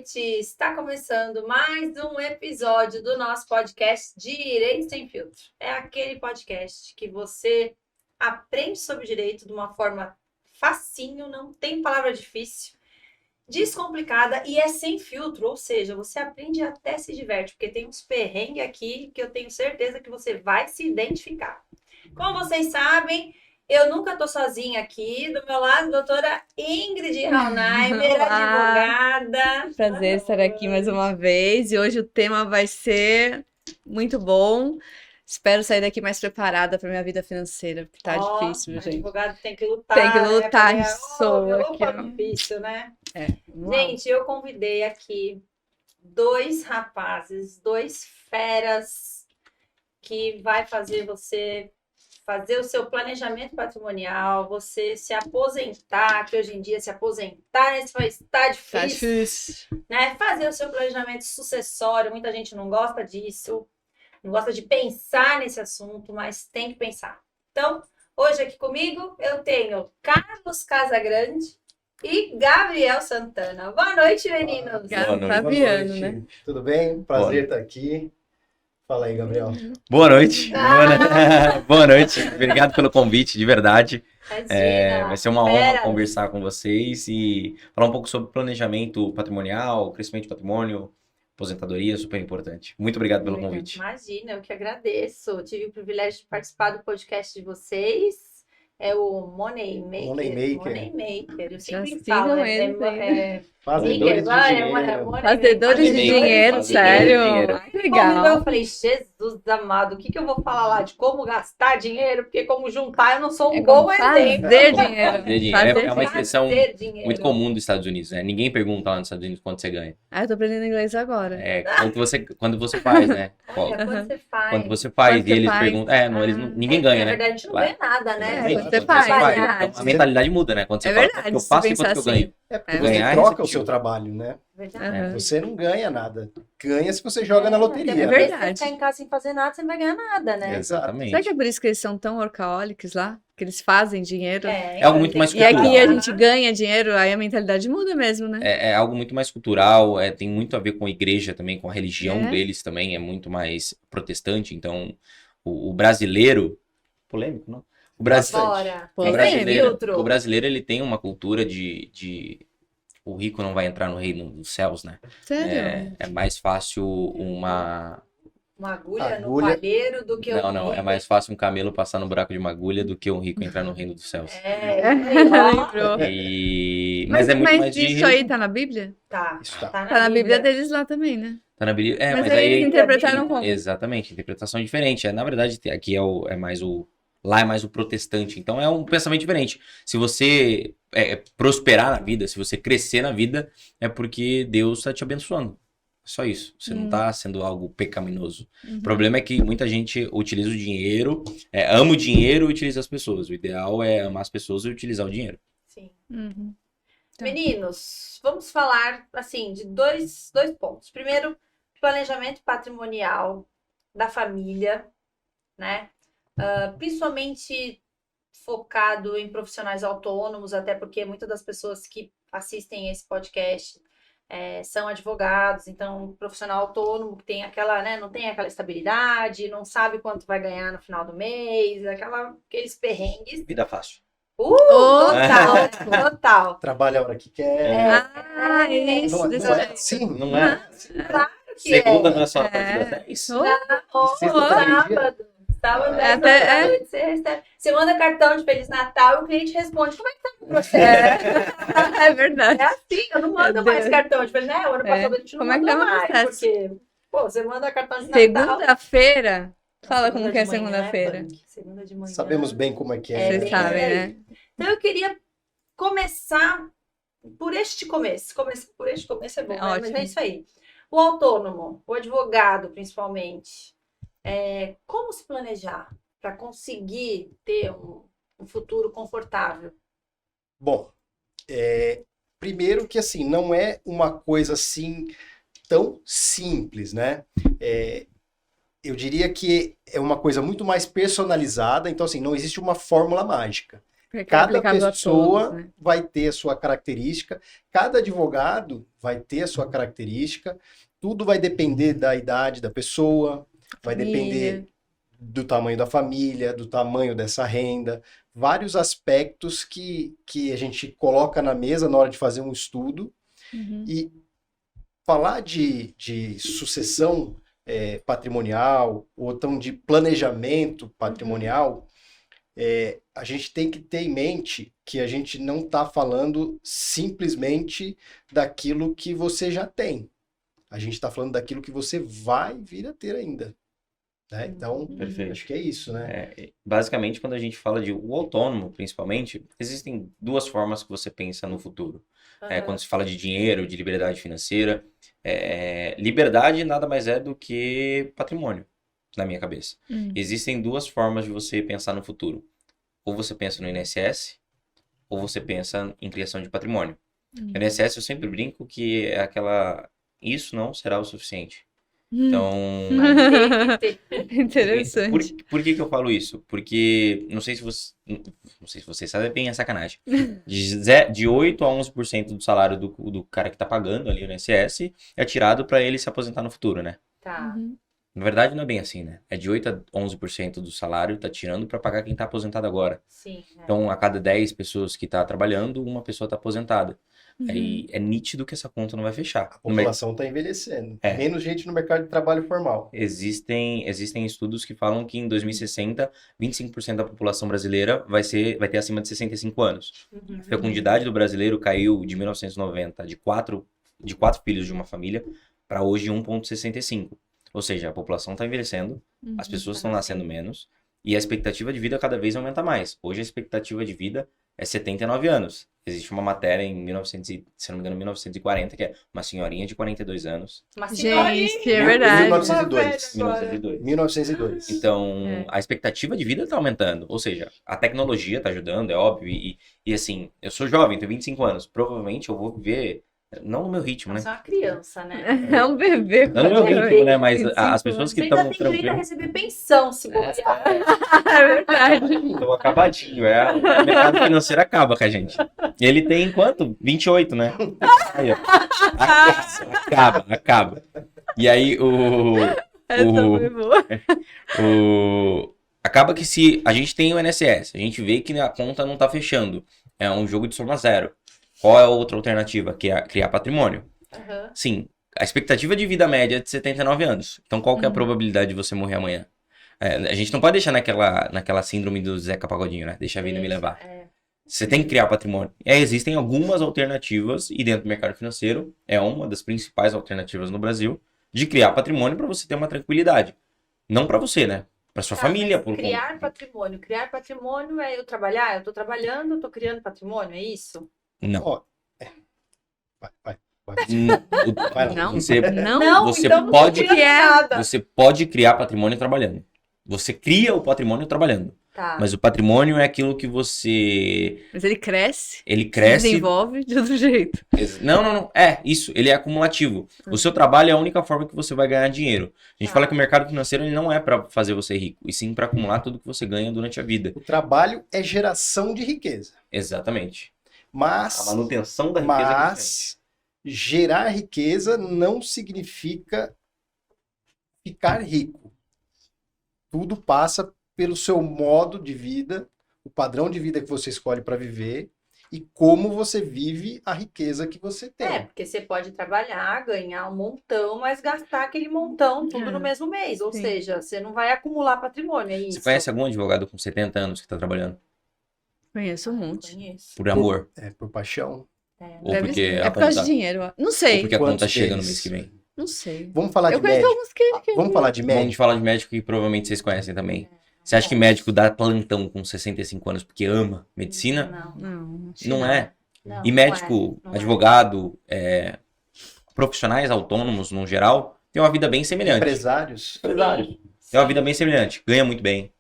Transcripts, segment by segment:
noite! Está começando mais um episódio do nosso podcast Direito Sem Filtro. É aquele podcast que você aprende sobre direito de uma forma facinho, não tem palavra difícil, descomplicada e é sem filtro, ou seja, você aprende e até se diverte, porque tem uns perrengues aqui que eu tenho certeza que você vai se identificar. Como vocês sabem, eu nunca estou sozinha aqui. Do meu lado, doutora Ingrid Raunheimer, advogada. Prazer estar aqui mais uma vez. E hoje o tema vai ser muito bom. Espero sair daqui mais preparada para minha vida financeira, porque tá difícil, gente. Advogado tem que lutar. Tem que lutar, né? sou aqui. Opa, difícil, né? Vamos lá. Gente, eu convidei aqui dois rapazes, dois feras, que vai fazer você fazer o seu planejamento patrimonial, você se aposentar, que hoje em dia se aposentar nesse país tá difícil, Tá difícil. né? Fazer o seu planejamento sucessório, muita gente não gosta disso, não gosta de pensar nesse assunto, mas tem que pensar. Então, hoje aqui comigo eu tenho Carlos Casagrande e Gabriel Santana. Boa noite, meninos! Fabiano, né? Tudo bem? Prazer estar aqui. Fala aí, Gabriel. Boa noite. Boa noite. Obrigado pelo convite, de verdade. Vai ser uma honra conversar com vocês e falar um pouco sobre planejamento patrimonial, crescimento de patrimônio, aposentadoria, super importante. Muito obrigado pelo convite. Imagina, eu que agradeço. Tive o privilégio de participar do podcast de vocês. É o Money Maker. Eu sempre falo, Fazedores de dinheiro. Fazedores de dinheiro, sério. Que legal. Eu falei, Jesus amado, o que eu vou falar lá de como gastar dinheiro? Porque como juntar eu não sou um bom exemplo. Fazer dinheiro. É uma expressão muito comum dos Estados Unidos, né? Ninguém pergunta lá nos Estados Unidos quanto você ganha. Eu tô aprendendo inglês agora. Quando você faz, né? Quando você faz e eles perguntam, ninguém ganha, né? Na verdade, a gente não ganha nada, né? Você faz. A mentalidade muda, né? Quando você fala quanto que eu faço e quanto que eu ganho. É porque você troca o seu trabalho, né? Você não ganha nada. Ganha se você joga na loteria. É verdade. Se você ficar em casa sem fazer nada, você não vai ganhar nada, né? Exatamente. Será que é por isso que eles são tão workaholics lá? Que eles fazem dinheiro? É algo muito mais E cultural. aqui a gente ganha dinheiro, aí a mentalidade muda mesmo, né? É algo muito mais cultural, tem muito a ver com a igreja também, com a religião deles também, é muito mais protestante. Então, o brasileiro... Polêmico, não? O brasileiro, ele tem uma cultura de o rico não vai entrar no reino dos céus, né? Sério? É mais fácil uma agulha no palheiro do que Não, é mais fácil um camelo passar no buraco de uma agulha do que um rico entrar no reino dos céus. Lembrou. Mas é muito mais isso aí tá na Bíblia? Tá na Bíblia deles lá também, né? Tá na Bíblia. Mas aí eles interpretaram como? Exatamente, interpretação diferente. Na verdade, aqui lá é mais o protestante, então é um pensamento diferente. Se você prosperar na vida, se você crescer na vida, é porque Deus está te abençoando. Só isso. Você não está sendo algo pecaminoso. O problema é que muita gente utiliza o dinheiro, ama o dinheiro e utiliza as pessoas. O ideal é amar as pessoas e utilizar o dinheiro. Sim. Tá. Meninos, vamos falar assim de dois pontos. Primeiro, planejamento patrimonial da família, né? Principalmente focado em profissionais autônomos, até porque muitas das pessoas que assistem esse podcast são advogados, então profissional autônomo que tem aquela, né, não tem aquela estabilidade, não sabe quanto vai ganhar no final do mês, aqueles perrengues. Vida fácil. Total. Trabalha a hora que quer. Isso. Não é assim? Não é? Claro que Segunda não é só a partir das 10. Sábado, você recebe. Você manda cartão de Feliz Natal e o cliente responde: como é que tá o processo? É verdade. É assim, eu não mando mais cartão de Feliz Natal. O ano passado a gente não mandou mais. Porque, você manda cartão de Natal. Segunda-feira? Fala como que é segunda-feira. Segunda de manhã. Sabemos bem como é que é. Vocês sabem, né? Então eu queria começar por este começo. Por este começo é bom, né? Mas é isso aí. O autônomo, o advogado principalmente. Como se planejar para conseguir ter um futuro confortável? Bom, primeiro que assim, não é uma coisa assim tão simples, né? Eu diria que é uma coisa muito mais personalizada, então assim, não existe uma fórmula mágica. Porque é Cada aplicável a pessoa todos, né? vai ter a sua característica, cada advogado vai ter a sua característica, tudo vai depender da idade da pessoa, vai depender Família. do tamanho da família, do tamanho dessa renda, vários aspectos que a gente coloca na mesa na hora de fazer um estudo. Uhum. E falar de sucessão patrimonial, ou então de planejamento patrimonial, a gente tem que ter em mente que a gente não está falando simplesmente daquilo que você já tem. A gente está falando daquilo que você vai vir a ter ainda. Né? Então, Perfeito. acho que é isso, né? Basicamente, quando a gente fala de o autônomo, principalmente, existem duas formas que você pensa no futuro. Quando se fala de dinheiro, de liberdade financeira, liberdade nada mais é do que patrimônio, na minha cabeça. Existem duas formas de você pensar no futuro. Ou você pensa no INSS, ou você pensa em criação de patrimônio. No INSS eu sempre brinco que é aquela... Isso não será o suficiente. Então... Interessante. Por que eu falo isso? Porque, não sei se vocês sabem, é bem a sacanagem. De 8 a 11% do salário do cara que tá pagando ali no INSS é tirado para ele se aposentar no futuro, né? Tá. Uhum. Na verdade, não é bem assim, né? É de 8 a 11% do salário tá tirando para pagar quem tá aposentado agora. Sim. Então, a cada 10 pessoas que tá trabalhando, uma pessoa tá aposentada. Uhum. Aí é nítido que essa conta não vai fechar. A população está envelhecendo. Menos gente no mercado de trabalho formal. Existem estudos que falam que em 2060, 25% da população brasileira vai ter acima de 65 anos. Uhum. A fecundidade do brasileiro caiu de 1990 de 4 filhos de uma família para hoje 1,65. Ou seja, a população está envelhecendo, as pessoas estão nascendo menos e a expectativa de vida cada vez aumenta mais. Hoje a expectativa de vida é 79 anos. Existe uma matéria em 1940, que é uma senhorinha de 42 anos. Uma senhorinha. Gente, é verdade. 1902. 1902. 1902. Então, a expectativa de vida está aumentando. Ou seja, a tecnologia está ajudando, é óbvio. E assim, eu sou jovem, tenho 25 anos. Provavelmente eu vou viver, não no meu ritmo, né? Você é uma criança, né? É um bebê. Não no meu ritmo, né? Mas 25 as pessoas que Você ainda estão tem direito a tranquilas receber pensão, se bobear. É verdade. estão acabadinho. O mercado financeiro acaba com a gente. Ele tem quanto? 28, né? Aí, ó. Acaba. E aí Essa foi boa. acaba que se a gente tem o INSS, a gente vê que a conta não tá fechando. É um jogo de soma zero. Qual é a outra alternativa? Que é criar patrimônio. Uhum. Sim, a expectativa de vida média é de 79 anos. Então, qual que é a probabilidade de você morrer amanhã? A gente não pode deixar naquela síndrome do Zeca Pagodinho, né? Deixa a vida me levar. Você tem que criar patrimônio. Existem algumas alternativas, e dentro do mercado financeiro, é uma das principais alternativas no Brasil, de criar patrimônio para você ter uma tranquilidade. Não para você, né? Para sua família. Criar patrimônio. Criar patrimônio é eu trabalhar, eu tô trabalhando, eu tô criando patrimônio, é isso? Não. Ó, vai. Vai lá. Não. Você Não, você então não pode- tô criando nada. Você pode criar patrimônio trabalhando. Você cria o patrimônio trabalhando. Tá. Mas o patrimônio é aquilo que você... Mas ele cresce, Ele se cresce... desenvolve de outro jeito. Não. É isso. Ele é acumulativo. O seu trabalho é a única forma que você vai ganhar dinheiro. A gente fala que o mercado financeiro ele não é para fazer você rico, e sim para acumular tudo que você ganha durante a vida. O trabalho é geração de riqueza. Exatamente. A Mas manutenção da riqueza. Mas gerar riqueza não significa ficar rico. Tudo passa pelo seu modo de vida, o padrão de vida que você escolhe para viver e como você vive a riqueza que você tem. Porque você pode trabalhar, ganhar um montão, mas gastar aquele montão tudo no mesmo mês. Ou Sim. seja, você não vai acumular patrimônio, é isso? Você conhece algum advogado com 70 anos que está trabalhando? Conheço um monte. Conheço. Por amor? Por paixão. Ou Deve porque ser. a É por causa conta- de dinheiro. Não Ou sei. porque a conta Quantos chega no deles? mês que vem? Não sei. Vamos falar Eu de conheço médico. alguns que... Vamos falar de Vamos médico. falar de médico que provavelmente vocês conhecem também. Você acha que médico dá plantão com 65 anos porque ama medicina? Não. Não é. Não, E não médico, é. advogado, profissionais autônomos no geral, tem uma vida bem semelhante. Empresários. Empresários. Tem uma vida bem semelhante. Ganha muito bem.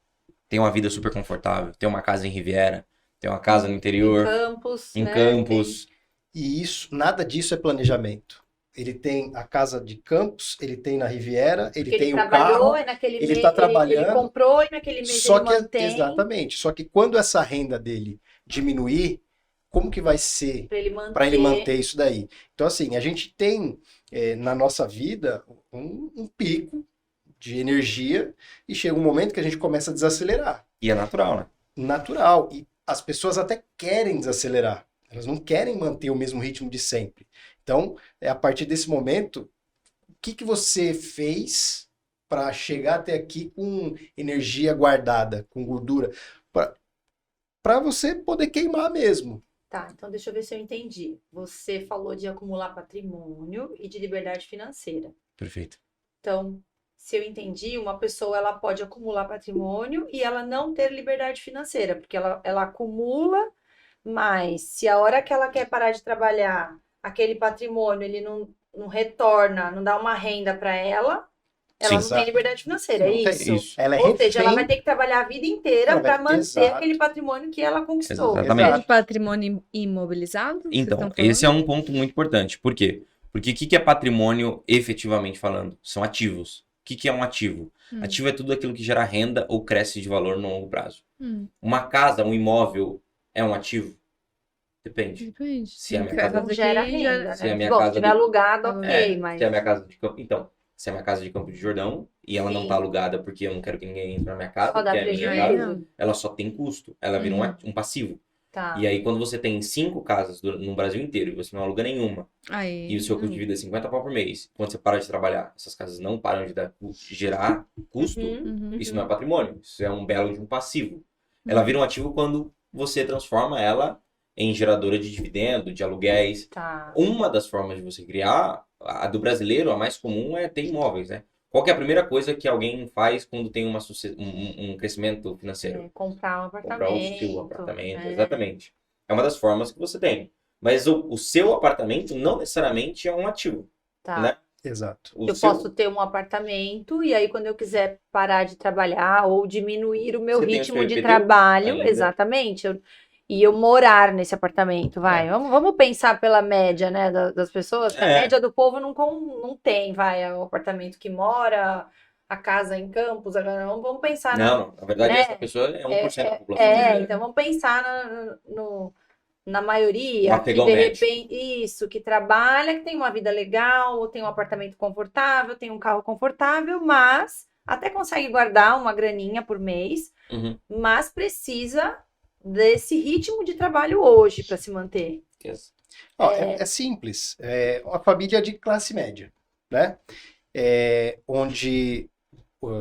Tem uma vida super confortável. Tem uma casa em Riviera. Tem uma casa no interior. Em Campos. Em né? Campos. E isso, nada disso é planejamento. ele tem a casa de Campos, ele tem na Riviera, ele Porque tem ele o trabalhou, carro, e naquele ele mês tá trabalhando, ele comprou e naquele mês só ele que mantém exatamente, só que quando essa renda dele diminuir, como que vai ser para ele manter isso daí? Então assim, a gente tem na nossa vida um pico de energia e chega um momento que a gente começa a desacelerar. E é natural, né? Natural. E as pessoas até querem desacelerar. Elas não querem manter o mesmo ritmo de sempre. Então, a partir desse momento, o que você fez para chegar até aqui com energia guardada, com gordura, para você poder queimar mesmo? Tá, então deixa eu ver se eu entendi. Você falou de acumular patrimônio e de liberdade financeira. Perfeito. Então, se eu entendi, uma pessoa ela pode acumular patrimônio e ela não ter liberdade financeira, porque ela acumula, mas se a hora que ela quer parar de trabalhar, aquele patrimônio ele não retorna, não dá uma renda para ela Sim, não tem exato. liberdade financeira, é Não tem isso. isso. Ela é Ou seja, ela refém. vai ter que trabalhar a vida inteira Ela vai- para manter exato. aquele patrimônio que ela conquistou. Exatamente. É de patrimônio imobilizado? Vocês Então, estão falando? esse é um ponto muito importante. Por quê? Porque o que é patrimônio efetivamente falando? São ativos. O que é um ativo? Ativo é tudo aquilo que gera renda ou cresce de valor no longo prazo. Uma casa, um imóvel, é um ativo? Depende. Depende. Se a minha Tem casa Não gera renda, se a né? minha Bom, casa se tiver do- alugado, ok, É, mas... Se é a minha casa de campo. Então, se é a minha casa de Campo de Jordão e ela não Sim. tá alugada porque eu não quero que ninguém entre na minha casa, Só dá porque é a minha prejuízo. casa, ela só tem custo. Ela vira um passivo. Tá. E aí, quando você tem 5 casas no Brasil inteiro e você não aluga nenhuma, Aí, e o seu custo de vida é 50 pau por mês, quando você para de trabalhar, essas casas não param de gerar custo, Uhum. isso não é patrimônio, isso é um belo de um passivo. Ela vira um ativo quando você transforma ela em geradora de dividendo, de aluguéis. Tá. Uma das formas de você criar, a do brasileiro, a mais comum é ter imóveis, né? Qual que é a primeira coisa que alguém faz quando tem um crescimento financeiro? É, comprar um Comprar apartamento. o seu apartamento, é. exatamente. É uma das formas que você tem. Mas o seu apartamento não necessariamente é um ativo, Tá. né? Exato. O Eu seu- posso ter um apartamento e aí quando eu quiser parar de trabalhar ou diminuir o meu Você tem o ritmo seu de IPTU trabalho, ainda. exatamente, e eu morar nesse apartamento, vai. Vamos pensar pela média, né, das pessoas, que a É. média do povo não tem, vai, é o apartamento que mora, a casa em Campos, agora vamos pensar Não, na verdade, né? essa pessoa é 1% da população brasileira. então vamos pensar na maioria, Um que afegão de médio. repente, isso, que trabalha, que tem uma vida legal, tem um apartamento confortável, tem um carro confortável, mas até consegue guardar uma graninha por mês, Uhum. mas precisa desse ritmo de trabalho hoje para se manter. Yes. Ó, é simples. É uma família de classe média, né? Onde,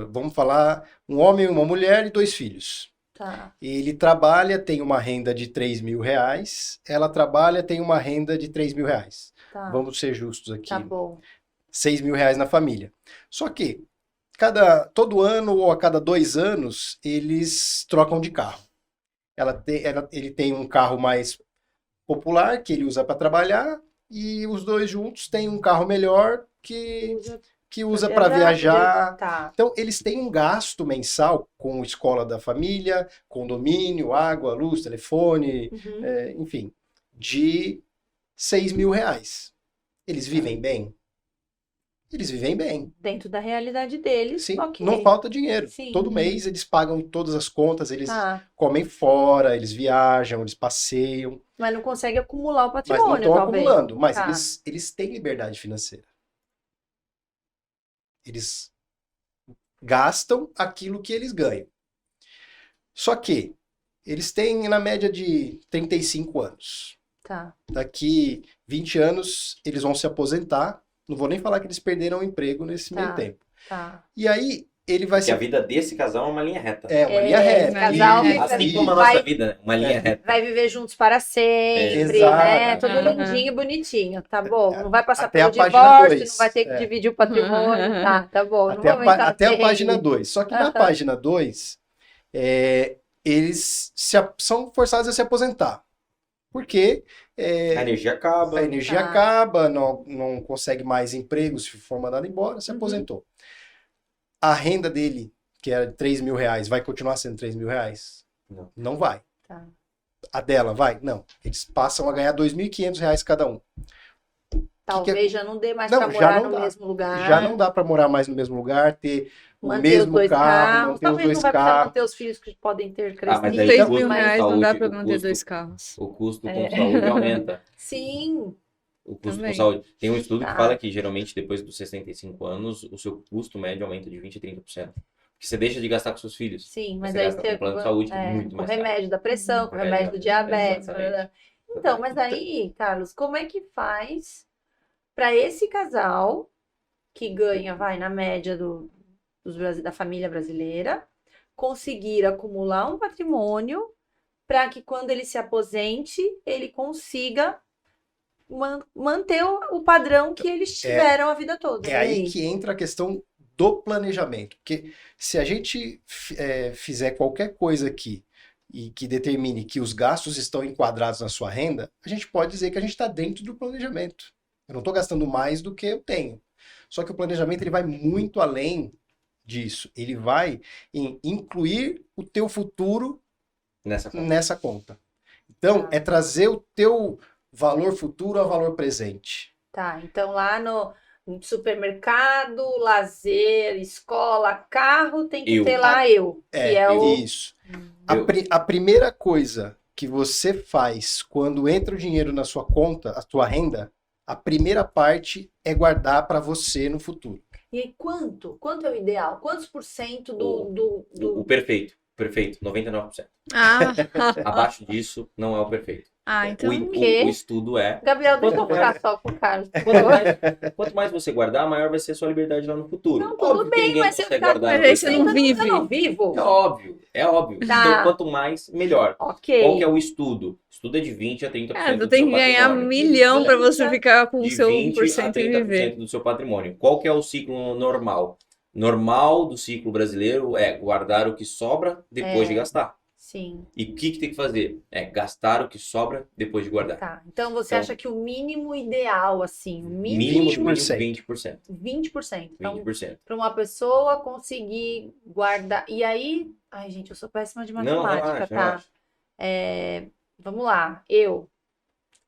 vamos falar, um homem, uma mulher e 2 filhos. Tá, Ele trabalha, tem uma renda de R$ 3.000. Ela trabalha, tem uma renda de R$ 3.000. tá, Vamos ser justos aqui. tá bom. R$ 6.000 na família. Só que todo ano ou a cada 2 anos eles trocam de carro. Ele tem um carro mais popular que ele usa para trabalhar e os dois juntos têm um carro melhor que usa para viajar. Tá, Então, eles têm um gasto mensal com escola da família, condomínio, água, luz, telefone, uhum. enfim, de R$ 6.000. Eles vivem bem? Eles vivem bem. Dentro da realidade deles, Sim, ok. não falta dinheiro. Sim. Todo mês eles pagam todas as contas, eles Tá, comem fora, eles viajam, eles passeiam, mas não consegue acumular o mas não patrimônio, estão talvez. acumulando. Mas Tá. eles têm liberdade financeira. Eles gastam aquilo que eles ganham. Só que eles têm na média de 35 anos. Tá. Daqui 20 anos eles vão se aposentar. Não vou nem falar que eles perderam o emprego nesse Tá. meio tempo. Tá. E aí ele vai Porque a se... vida desse casal é uma linha reta. É uma linha esse reta. casal Isso, Assim isso. como a vai- nossa vida, né? Uma linha reta. Vai viver juntos para sempre, Exato. né? Tudo Aham. lindinho, bonitinho, tá bom. Não vai passar Até pelo a página divórcio, 2. não vai ter que dividir o patrimônio. Tá bom. Não Até, vamos entrar até a nesse página terreno. 2. Só que na Aham. página 2, eles são forçados a se aposentar. Porque A energia acaba. a energia Tá. acaba, não consegue mais emprego se for mandado embora, se Uhum. aposentou. A renda dele, que era de R$ 3.000, vai continuar sendo R$ 3.000? Não. Não vai. Tá. A dela vai? Não. Eles passam a ganhar R$ 2.500 cada um. Talvez já não dê mais Não, pra já morar não no dá. mesmo lugar. Já não dá para morar mais no mesmo lugar, ter o Manter os mesmo dois carro, carros. manter os Talvez dois não vai precisar carros. manter os filhos que podem ter mas crescido. aí 6 custo mil com reais não dá saúde, pra o manter custo- 2 carros. O custo com saúde aumenta. Sim, O custo com Também. saúde. Tem um estudo Tá. que fala que geralmente depois dos 65 anos, o seu custo médio aumenta de 20 a 30%. Porque você deixa de gastar com seus filhos. sim, mas Você aí gasta com plano de saúde, que é muito com mais remédio da pressão, com remédio do diabetes. Exatamente. Então, mas aí, Carlos, como é que faz para esse casal que ganha, vai, na média da família brasileira, conseguir acumular um patrimônio para que quando ele se aposente, ele consiga manter o padrão que eles tiveram a vida toda. É E aí que entra a questão do planejamento. Porque se a gente fizer qualquer coisa aqui e que determine que os gastos estão enquadrados na sua renda, a gente pode dizer que a gente está dentro do planejamento. Eu não estou gastando mais do que eu tenho. Só que o planejamento ele vai muito além disso. Ele vai em incluir o teu futuro nessa conta. Então, é trazer o teu valor futuro ao valor presente. Tá, então lá no supermercado, lazer, escola, carro, tem que ter lá que é o... Isso. A primeira coisa que você faz quando entra o dinheiro na sua conta, a sua renda, a primeira parte é guardar para você no futuro. E aí, quanto? Quanto é o ideal? Quantos por cento O perfeito. Perfeito, 99%. Ah, Abaixo disso, não é o perfeito. então. O estudo é... Gabriel, deixa eu ficar só com o Carlos. por favor. Quanto mais você guardar, maior vai ser a sua liberdade lá no futuro. Não, tudo Óbvio que bem, ninguém mas você consegue ficar guardar Mas aí você 200. não vive. Eu não vivo? É óbvio. Tá. Então, quanto mais, melhor. Ok. Qual que é o estudo? O estudo é de 20 a 30% Tu do tem seu que ganhar patrimônio. milhão pra você ficar com o De seu 20 a 1% e viver. 30% do seu patrimônio. Qual que é o ciclo normal? Normal do ciclo brasileiro é guardar o que sobra depois de gastar. Sim. E o que tem que fazer? É gastar o que sobra depois de guardar. Tá. Então você Então, acha que o mínimo ideal, assim, o Mínimo 20%. 20%. 20%. Então, 20%. para uma pessoa conseguir guardar. E aí. Ai, gente, eu sou péssima de matemática, relaxa, tá? relaxa. Vamos lá. Eu,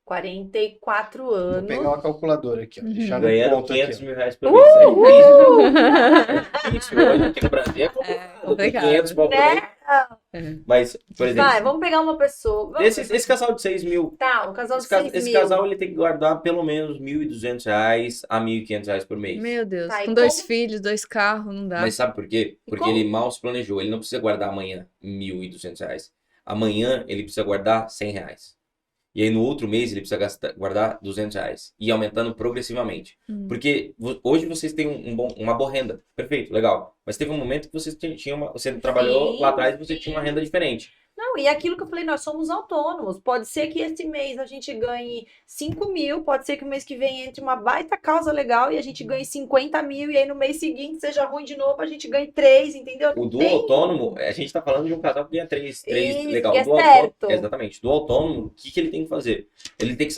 44 Vou anos. pegar uma calculadora aqui, ó. Deixar no Ganhando ponto 500 aqui. mil reais por mês. É difícil. Hoje aqui no Brasil é complicado. complicado. 500 pau por mês. Mas, por exemplo, Vai, vamos pegar uma pessoa. esse casal de 6 mil. Tá, um casal de Esse, ca- 6 esse mil. casal ele tem que guardar pelo menos R$ 1.200 a R$ 1.500 por mês. Meu Deus, Tá, e com 2 como- filhos, 2 carros, não dá. Mas sabe por quê? E Porque como? ele mal se planejou. Ele não precisa guardar amanhã R$ 1.200. Amanhã ele precisa guardar R$ 100. E aí no outro mês ele precisa guardar R$ 200. E aumentando progressivamente. Porque hoje vocês têm uma boa renda. Perfeito, legal. Mas teve um momento que você você trabalhou Sim, lá atrás e você sim. tinha uma renda diferente. Não, e aquilo que eu falei, nós somos autônomos. Pode ser que esse mês a gente ganhe 5 mil, pode ser que o mês que vem entre uma baita causa legal e a gente ganhe 50 mil, e aí no mês seguinte seja ruim de novo, a gente ganhe 3, entendeu? O do Tem- autônomo, a gente tá falando de um casal que ganha 3 Isso, legal. que é Do autônomo, certo. exatamente. Do autônomo, o que ele tem que fazer? Ele tem que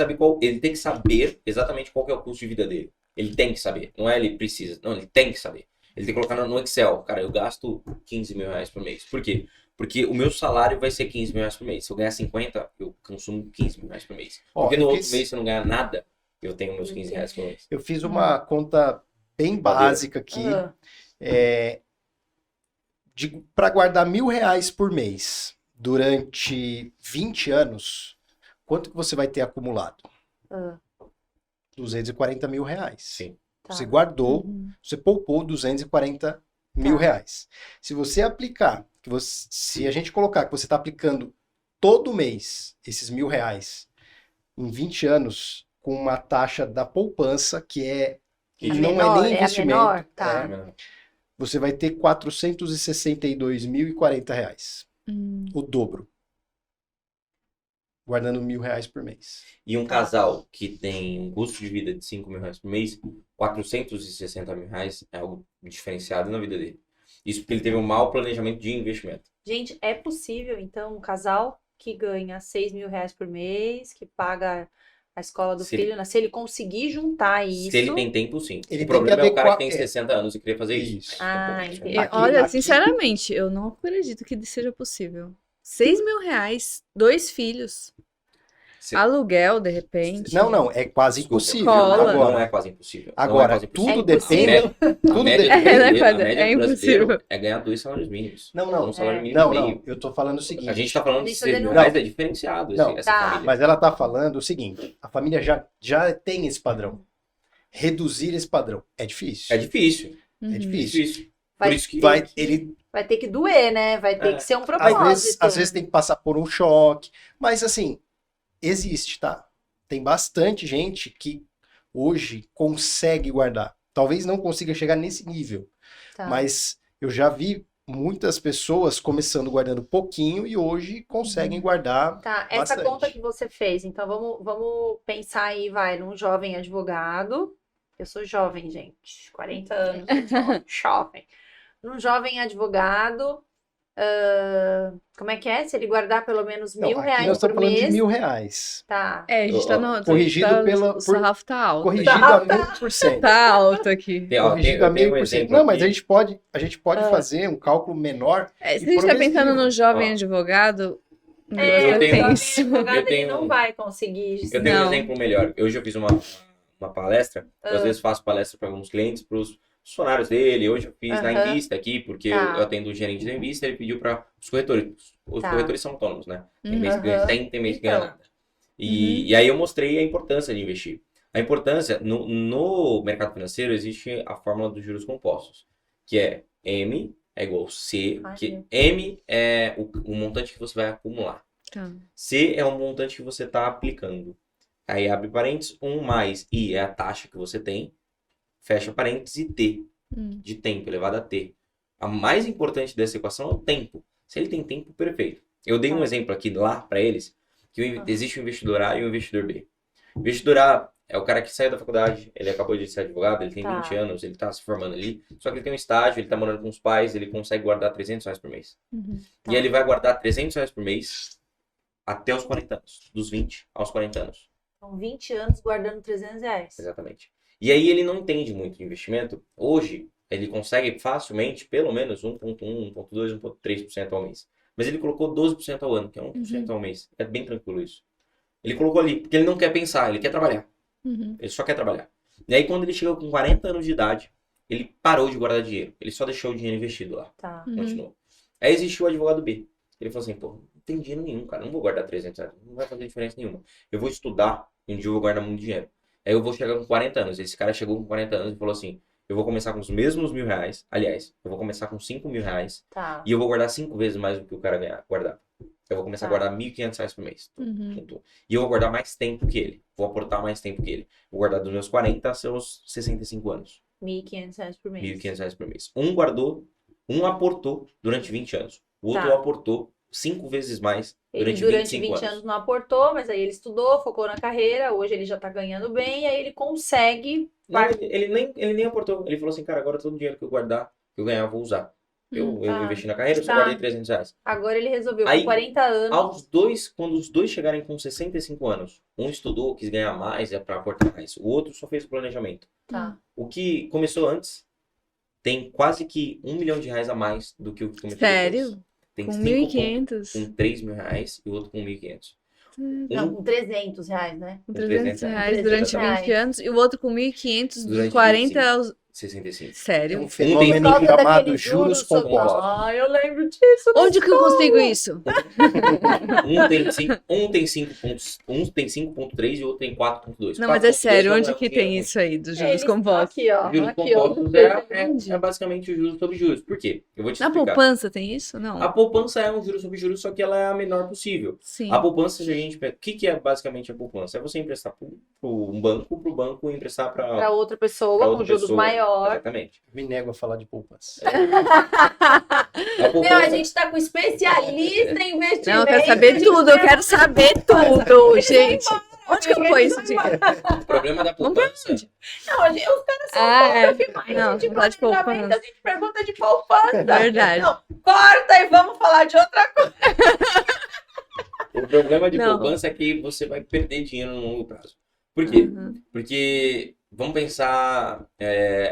saber exatamente qual que é o custo de vida dele. Ele tem que saber. Não é ele precisa. Não, ele tem que saber. Ele tem que colocar no Excel. Cara, eu gasto 15 mil reais por mês. Por quê? Porque o meu salário vai ser 15 mil reais por mês. Se eu ganhar 50, eu consumo 15 mil reais por mês. Ó, Porque no eu outro fiz- mês, se eu não ganhar nada, eu tenho meus 15 reais por mês. Eu fiz uma conta bem básica aqui. Ah, Para guardar R$ 1.000 por mês durante 20 anos, quanto que você vai ter acumulado? ah, R$ 240 mil. Sim. tá. Você guardou, você poupou R$ 240 mil. Se você aplicar, se a gente colocar que você está aplicando todo mês esses R$ 1.000 em 20 anos, com uma taxa da poupança que A não menor, é nem é a investimento, menor? Tá. você vai ter R$ 462.040. O dobro. Guardando R$ 1.000 por mês. E um casal que tem um custo de vida de 5 mil reais por mês, 460 mil reais é algo diferenciado na vida dele. Isso porque ele teve um mau planejamento de investimento. Gente, é possível, então, um casal que ganha 6 mil reais por mês, que paga a escola do Se filho, né? Se ele conseguir juntar isso... Se ele tem tempo, sim. Ele O tem problema que é o cara que adequar- tem 60 anos e queria fazer isso. Isso. Ah, Então, entendi. Aqui- Olha, aqui- sinceramente, eu não acredito que seja possível. 6 mil reais, 2 filhos. Aluguel, de repente. Não, é quase Desculpa, impossível. Cola. Não Agora, é quase impossível. agora não é quase impossível. tudo É impossível. depende. Tudo A média depende. É, né, brasileira- quase? a média É do brasileiro impossível. é ganhar 2 salários mínimos. Não. Um salário mínimo e Não, meio. eu tô falando o seguinte. A gente tá falando de Isso 6 mil não- reais, é diferenciado Não. essa Tá. família. Mas ela tá falando o seguinte: a família já tem esse padrão. Reduzir esse padrão é difícil. É difícil. É Uhum. É difícil. difícil. Vai- Por isso que Ele Vai ter que doer, né? Vai ter É. que ser um propósito. às vezes tem que passar por um choque, mas assim, existe, tá? Tem bastante gente que hoje consegue guardar. Talvez não consiga chegar nesse nível, Tá. mas eu já vi muitas pessoas começando guardando pouquinho e hoje conseguem guardar. Tá, essa Bastante. conta que você fez, então vamos pensar aí, vai, num jovem advogado. Eu sou jovem, gente, 40 anos, jovem. Num jovem advogado, como é que é? Se ele guardar pelo menos Não, R$1.000 aqui nós por estamos falando de mês, R$1.000. tá. É, a gente tá no. Corrigido tá- pela- O sarrafo tá alto. Corrigido a 1000%. Tá alto aqui. Corrigido a eu tenho um 1000%. exemplo Não, mas aqui. a gente pode fazer um cálculo menor. É, se E a gente tá progressivo. pensando no jovem Ó. advogado, o É, negócio Eu é tenho- tenso. advogado eu tenho- ele não vai conseguir. Eu tenho um Não. exemplo melhor. Hoje eu fiz uma palestra. Eu, às vezes faço palestra para alguns clientes, para os funcionários dele. Hoje eu fiz na Aham. Invista aqui, porque Tá. eu atendo o gerente da Invista. Ele pediu para os corretores. Os Tá. corretores são autônomos, né? Tem mês que Uhum. ganha 100, tem mês que ganha Então. nada. E aí eu mostrei a importância de investir. A importância, no mercado financeiro, existe a fórmula dos juros compostos, que é M é igual C, Ai, que meu. M é o montante que você vai acumular. Tá. C é o montante que você está aplicando. Aí abre parênteses, 1 mais I é a taxa que você tem, fecha parênteses e T, de tempo, elevado a T. A mais importante dessa equação é o tempo. Se ele tem tempo, perfeito. Eu dei um Tá. exemplo aqui lá para eles, que existe um investidor A e um investidor B. O investidor A é o cara que saiu da faculdade, ele acabou de ser advogado, ele tem Tá. 20 anos, ele está se formando ali, só que ele tem um estágio, ele está morando com os pais, ele consegue guardar R$300 por mês. Tá. E ele vai guardar R$300 por mês até os 40 anos, dos 20 aos 40 anos. São 20 anos guardando R$300. Exatamente. E aí ele não entende muito de investimento. Hoje, ele consegue facilmente, pelo menos 1,1, 1,2, 1,3% ao mês. Mas ele colocou 12% ao ano, que é 1% ao mês. É bem tranquilo isso. Ele colocou ali, porque ele não quer pensar, ele quer trabalhar. Ele só quer trabalhar. E aí quando ele chegou com 40 anos de idade, ele parou de guardar dinheiro. Ele só deixou o dinheiro investido lá. Tá. Continuou. Aí existiu o advogado B. Ele falou assim, pô, não tem dinheiro nenhum, cara. Não vou guardar R$300. Não vai fazer diferença nenhuma. Eu vou estudar e um dia eu vou guardar muito dinheiro. Aí eu vou chegar com 40 anos. Esse cara chegou com 40 anos e falou assim, eu vou começar com os mesmos R$1.000. Aliás, eu vou começar com R$5.000 Tá. e eu vou guardar 5 vezes mais do que o cara guardar. Eu vou começar a guardar R$1.500 por mês. E eu vou guardar mais tempo que ele. Vou aportar mais tempo que ele. Vou guardar dos meus 40 aos seus 65 anos. R$1.500 por mês. R$1.500 por mês. Um aportou durante 20 anos. O outro Tá. aportou 5 vezes mais Ele durante durante 25 20 anos. anos não aportou, mas aí ele estudou, focou na carreira, hoje ele já tá ganhando bem, e aí ele consegue. Não, ele nem aportou. Ele falou assim, cara, agora todo o dinheiro que eu guardar, que eu ganhar, eu vou usar. Eu tá. investi na carreira, eu só Tá. guardei R$300. Agora ele resolveu, Aí, com 40 anos. Quando os dois chegarem com 65 anos, um estudou, quis ganhar mais, é para aportar mais. O outro só fez o planejamento. Tá. O que começou antes tem quase que R$1 milhão a mais do que o que começou Sério? depois. Tem Com 5 1.500? com R$3.000 e o outro com 1.500. Não, com R$300, né? Com Com R$300 R$300 durante reais. 20 anos. E o outro com 1.500 dos Durante 40 aos... 65. É Sério? um fenômeno Por causa chamado daquele juros compostos. Ah, eu lembro disso. Onde que eu consigo isso? Um tem 5.3 e o outro tem 4.2. Não, mas é 4.2 sério, não onde é que um tem dinheiro isso aí, dos Eles- juros compostos? Aqui, ó. ruim. Juros Aqui, ó. compostos é basicamente o juros sobre juros. Por quê? Eu vou te Na explicar. poupança tem isso? Não. A poupança é um juros sobre juros, só que ela é a menor possível. Sim. A poupança, se a gente... O que é basicamente a poupança? É você emprestar para um banco, para o banco emprestar Pra para outra pessoa, com juros maior. Exatamente. Me nego a falar de poupança. A Meu, poupança... a gente tá com especialista em investimento. Não, eu quero saber tudo, eu quero saber tudo, gente. Onde que eu ponho esse dinheiro? O problema da poupança... Não, os caras são Ah, é. poucos demais. Não, a gente falar de planejamento, poupança. a gente pergunta de poupança. Verdade. Não, corta e vamos falar de outra coisa. O problema de Não. poupança é que você vai perder dinheiro no longo prazo. Por quê? Uhum. Porque, vamos pensar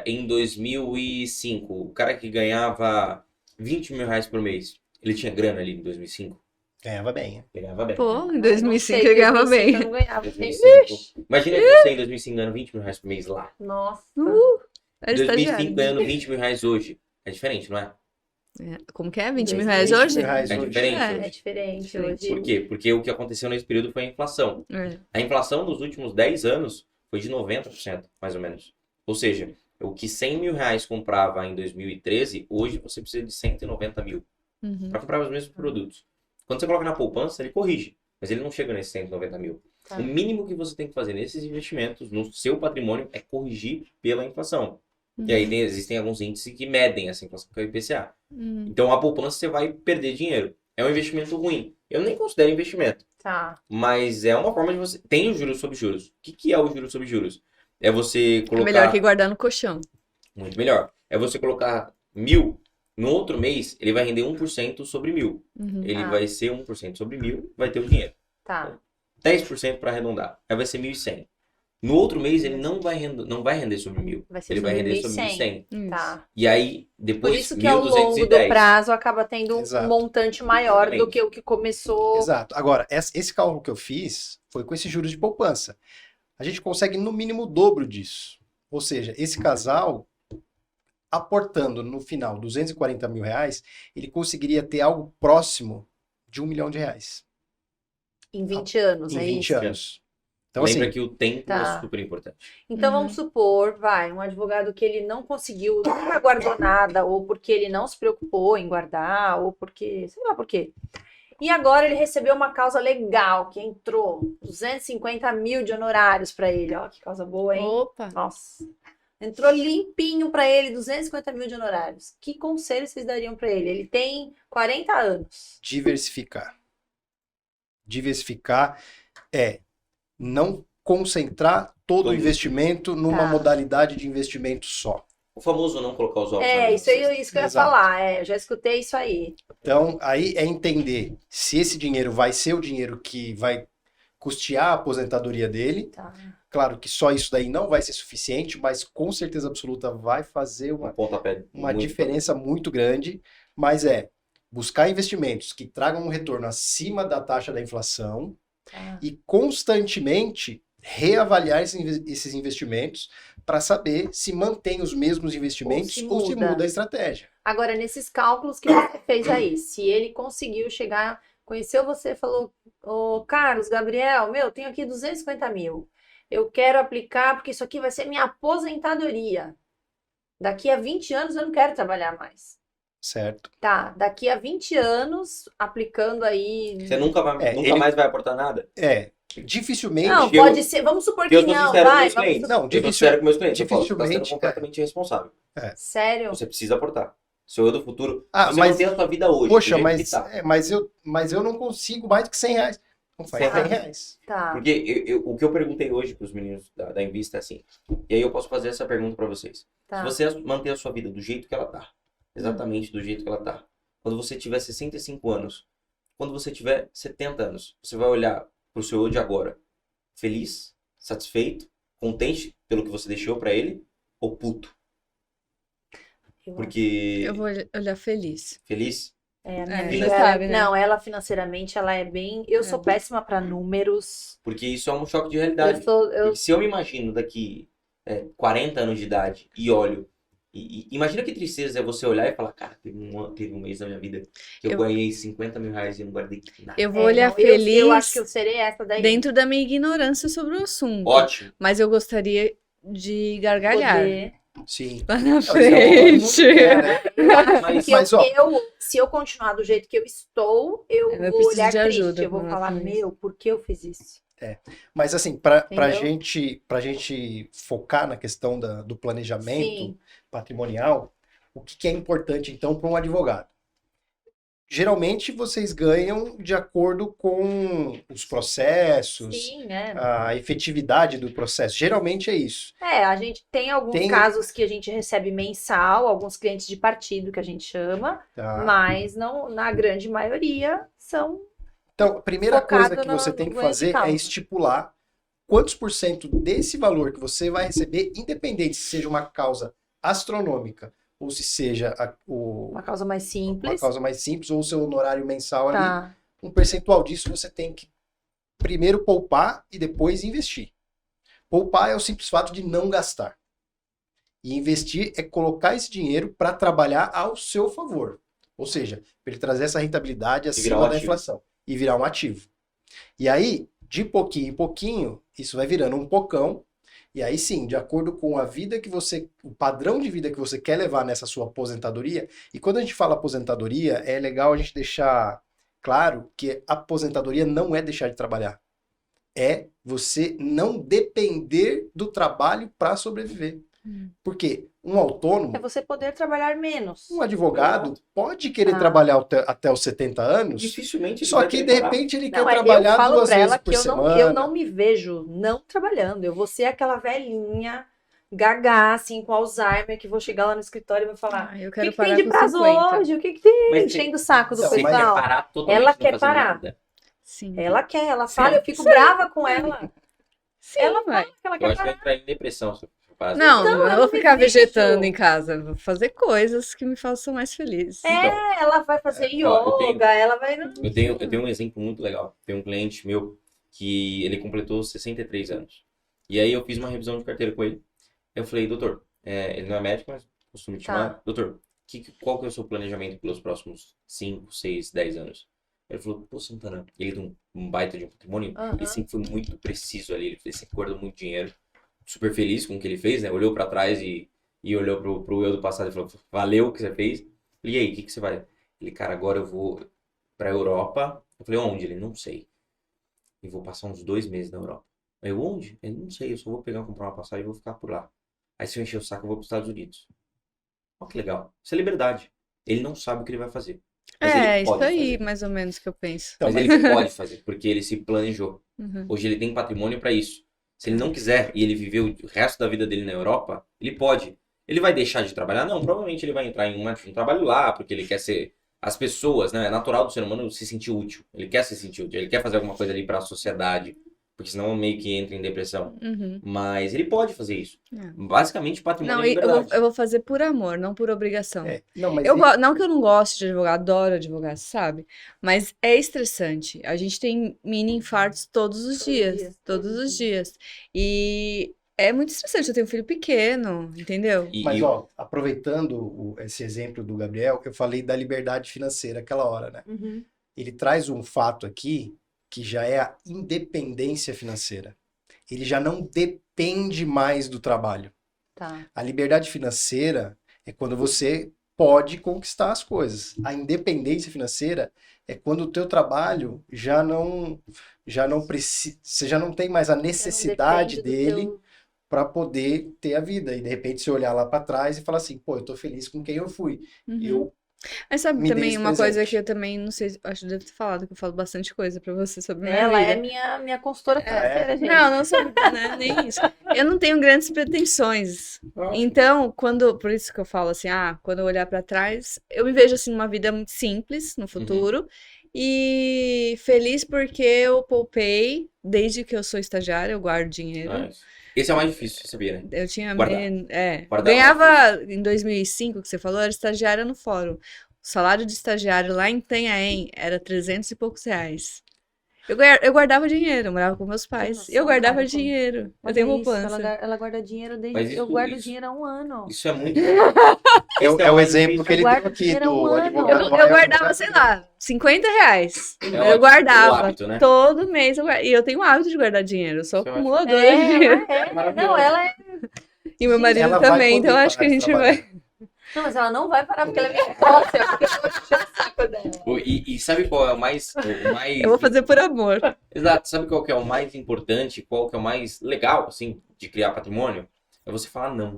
em 2005, o cara que ganhava R$20.000 por mês, ele tinha grana ali em 2005? Ganhava bem, né? Ele ganhava bem. Pô, em Não 2005 sei, ele ganhava 2005 bem. eu não ganhava. 2005. Imagina você em 2005 ganhando 20 mil reais por mês lá. Nossa. Era 2005 estagiário. ganhando 20 mil reais hoje. É diferente, não é? Como que é? 20 mil 20 reais mil hoje? reais É hoje. diferente. É. É diferente Diferente. hoje. Por quê? Porque o que aconteceu nesse período foi a inflação. É. A inflação dos últimos 10 anos foi de 90%, mais ou menos. Ou seja, o que 100 mil reais comprava em 2013, hoje você precisa de 190 mil Uhum. para comprar os mesmos produtos. Quando você coloca na poupança, ele corrige, mas ele não chega nesses 190 mil. Tá. O mínimo que você tem que fazer nesses investimentos, no seu patrimônio, é corrigir pela inflação. E aí existem alguns índices que medem essa inflação, que é o IPCA. Uhum. Então a poupança você vai perder dinheiro. É um investimento ruim. Eu nem considero investimento. Tá. Mas é uma forma de você... Tem o juros sobre juros. O que é o juros sobre juros? É você É colocar... melhor que guardar no colchão. Muito melhor. É você colocar 1.000, no outro mês ele vai render 1% sobre 1.000. Uhum. Ele Ah. vai ser 1% sobre 1.000, vai ter o dinheiro. Tá. 10% para arredondar. Aí vai ser 1.100. No outro mês ele não vai render sobre 1.000. Vai ser Ele vai sobre render sobre 1.100. 1.100. Isso. Tá. E aí, Por depois, isso que ao longo do 1.210. prazo acaba tendo Exato. um montante maior do Exatamente. que o que começou. Exato. Agora, esse cálculo que eu fiz foi com esses juros de poupança. A gente consegue no mínimo o dobro disso. Ou seja, esse casal, aportando no final 240 mil reais, ele conseguiria ter algo próximo de R$1 milhão. Em 20 anos, Em é 20 isso? anos. Então, Lembra assim, que o tempo Tá. é super importante. Então Uhum. vamos supor, um advogado que ele não conseguiu, nunca guardou nada, ou porque ele não se preocupou em guardar, ou porque, sei lá por quê. E agora ele recebeu uma causa legal, que entrou 250 mil de honorários para ele. Ó, que causa boa, hein? Opa! Nossa. Entrou limpinho para ele, 250 mil de honorários. Que conselho vocês dariam para ele? Ele tem 40 anos. diversificar. Diversificar é não concentrar todo o Todo. investimento numa Tá. modalidade de investimento só. O famoso não colocar os ovos na É, mesma isso cesta. aí, isso que eu ia Exato. falar. É, eu já escutei isso aí. Então, aí é entender se esse dinheiro vai ser o dinheiro que vai custear a aposentadoria dele. Tá. Claro que só isso daí não vai ser suficiente, mas com certeza absoluta vai fazer Um pontapé uma muito diferença muito grande. Mas é buscar investimentos que tragam um retorno acima da taxa da inflação Tá. e constantemente reavaliar esses investimentos para saber se mantém os mesmos investimentos Ou se ou se muda. muda a estratégia. Agora, nesses cálculos que você fez aí, se ele conseguiu chegar, conheceu você, falou, ô Carlos, Gabriel, meu, tenho aqui 250 mil. Eu quero aplicar porque isso aqui vai ser minha aposentadoria. Daqui a 20 anos eu não quero trabalhar mais. Certo? Tá, daqui a 20 anos, aplicando aí. Você nunca ele- mais vai aportar nada? Dificilmente. Não, que eu- pode ser. Vamos supor Porque que eu sou não, sincero com vai. meus clientes. Não, Eu sou sincero com meus clientes. Eu falo, você tá sendo dificilmente, completamente irresponsável. Sério? Você precisa aportar. Seu eu do futuro. Ah, você mas- mantém a sua vida hoje. do Poxa, jeito mas, que tá. mas eu não consigo mais do que R$100. Não faz Tá. R$100. Tá. Porque o que eu perguntei hoje para os meninos da Invista é assim. E aí eu posso fazer essa pergunta para vocês. Tá. Se você manter a sua vida do jeito que ela tá, exatamente do jeito que ela tá, quando você tiver 65 anos, quando você tiver 70 anos, você vai olhar pro seu eu de agora, feliz, satisfeito, contente pelo que você deixou para ele, ou puto? Porque Eu vou olhar feliz. feliz, É, a minha É, amiga, já sabe, né? não, ela financeiramente, ela é bem. Eu sou péssima para números. porque isso é um choque de realidade. Eu Porque se eu me imagino daqui 40 anos de idade e olho, e imagina que tristeza é você olhar e falar, cara, teve um mês na minha vida que eu Eu- ganhei 50 mil reais e não guardei nada. Eu vou olhar não, feliz eu acho que eu serei essa daí. dentro da minha ignorância sobre o assunto. Ótimo. Mas eu gostaria de gargalhar Poder. Sim. lá na Não, isso é um frente. Mas, Que Mas, se eu continuar do jeito que eu estou, eu Eu vou preciso olhar de triste. ajuda Eu vou com falar, relação a isso. meu, por que eu fiz isso? Mas assim, pra Entendeu? gente focar na questão do planejamento Sim. patrimonial, o que é importante então para um advogado? Geralmente vocês ganham de acordo com os processos, Sim, né? a efetividade do processo. Geralmente é isso. A gente tem alguns Tem- casos que a gente recebe mensal, alguns clientes de partido que a gente chama, Tá? mas não, na grande maioria são. Então, a primeira Focado coisa que no- você no tem que ganho de fazer é causa. estipular quantos por cento desse valor que você vai receber, independente se seja uma causa astronômica ou se seja Uma causa mais uma simples. causa mais simples ou o seu honorário mensal ali, Tá. um percentual disso você tem que primeiro poupar e depois investir. Poupar é o simples fato de não gastar. E investir é colocar esse dinheiro para trabalhar ao seu favor. Ou seja, para ele trazer essa rentabilidade acima da inflação e virar um ativo. E aí, de pouquinho em pouquinho, isso vai virando um pocão. E aí sim, de acordo com a vida que você, o padrão de vida que você quer levar nessa sua aposentadoria. E quando a gente fala aposentadoria, é legal a gente deixar claro que a aposentadoria não é deixar de trabalhar. É você não depender do trabalho para sobreviver. Porque um autônomo, É você poder trabalhar menos. um advogado, pode querer trabalhar até os 70 anos, Dificilmente ele só vai que de querer parar. repente ele Não, quer trabalhar eu falo 2 pra vezes ela por que semana. eu não me vejo não trabalhando. Eu vou ser aquela velhinha gagá, assim, com Alzheimer, que vou chegar lá no escritório e vou falar: Eu o quero que tem parar de com prazo 50. hoje? O que tem? Mas Enchendo o saco do Não, Você mas quer pessoal. parar totalmente, Ela não quer fazer parar. nada. Sim. Ela quer, ela fala, eu fico brava com ela. Sim, Ela vai. fala que ela Eu quer acho que vai parar. entrar em depressão se eu parar. Não, Então, não eu vou não me ficar vejo. vegetando em casa. Vou fazer coisas que me façam mais feliz. É, ela vai fazer ó, eu yoga, ela vai. Eu tenho um exemplo muito legal. Tem um cliente meu que ele completou 63 anos. E aí eu fiz uma revisão de carteira com ele. Eu falei, doutor, ele não é médico, mas costumo te chamar. Doutor, qual que é o seu planejamento pelos próximos 5, 6, 10 anos? Ele falou, pô, Santana, ele tem um baita de um patrimônio. Ele sempre foi muito preciso ali. Ele sempre guardou muito dinheiro. Super feliz com o que ele fez, né? Olhou pra trás e olhou pro eu do passado e falou, valeu o que você fez. E aí, o que você vai? Ele, cara, agora eu vou pra Europa. Eu falei, onde? Ele, não sei. E vou passar uns 2 meses na Europa. Eu, onde? Ele, não sei, eu só vou comprar uma passagem e vou ficar por lá. Aí se eu encher o saco, eu vou pros Estados Unidos. Olha que legal. Isso é liberdade. Ele não sabe o que ele vai fazer. Mas ele É, isso pode aí, fazer. mais ou menos, que eu penso. Então, Mas ele pode fazer, porque ele se planejou. Uhum. Hoje ele tem patrimônio para isso. Se ele não quiser e ele viver o resto da vida dele na Europa, ele pode. Ele vai deixar de trabalhar? Não, provavelmente ele vai entrar em um trabalho lá, porque ele quer ser... As pessoas, né? É natural do ser humano se sentir útil. Ele quer se sentir útil, ele quer fazer alguma coisa ali para a sociedade, porque senão meio que entra em depressão. Uhum. Mas ele pode fazer isso. É. Basicamente, patrimônio Não, é e liberdade. eu vou fazer por amor, não por obrigação. Não, mas Não que eu não goste de advogar, adoro advogar, sabe? Mas é estressante. A gente tem mini infartos todos os dias. Todos os dias. E é muito estressante. Eu tenho um filho pequeno, entendeu? Mas, ó, aproveitando esse exemplo do Gabriel, eu falei da liberdade financeira aquela hora, né? Ele traz um fato aqui que já é a independência financeira. Ele já não depende mais do trabalho. Tá. A liberdade financeira é quando você pode conquistar as coisas. A independência financeira é quando o teu trabalho já não precisa, você já não tem mais a necessidade dele para poder ter a vida. E de repente você olhar lá para trás e falar assim, pô, eu tô feliz com quem eu fui. Uhum. Mas sabe me dei também esse uma coisa presente. que eu também, não sei, acho que eu devo ter falado, que eu falo bastante coisa pra você sobre minha Ela vida. é minha consultora financeira, gente. Não sobre, né, nem isso. Eu não tenho grandes pretensões. Então, por isso que eu falo assim, quando eu olhar pra trás, eu me vejo assim numa vida muito simples no futuro e feliz porque eu poupei desde que eu sou estagiária, eu guardo dinheiro. Esse é o mais difícil, você sabia, né? Eu tinha Guardar. Guardar ganhava em 2005, que você falou, era estagiária no fórum. O salário de estagiário lá em Itanhaém era 300 e poucos reais. Eu guardava dinheiro, eu morava com meus pais. Eu guardava dinheiro. Eu tenho poupança. Ela guarda dinheiro Mas desde. isso- Eu guardo isso- dinheiro há 1 ano. Isso é muito... É o exemplo que ele deu Guarda aqui dinheiro do um ano. advogado. Eu guardava, sei lá, 50 reais. É Eu ótimo, guardava. o hábito, né? Todo mês. E eu tenho o hábito de guardar dinheiro. Eu sou Isso é acumuladora de dinheiro. Não, ela é. E meu marido Ela vai também, poder então acho que a parar de gente vai. trabalhar. Não, mas ela não vai parar porque ela é minha sócia. Porque eu vou encher o saco dela. E sabe qual é o mais... Eu vou fazer por amor. Exato. Sabe qual que é o mais importante, qual que é o mais legal, assim, de criar patrimônio? É você falar não.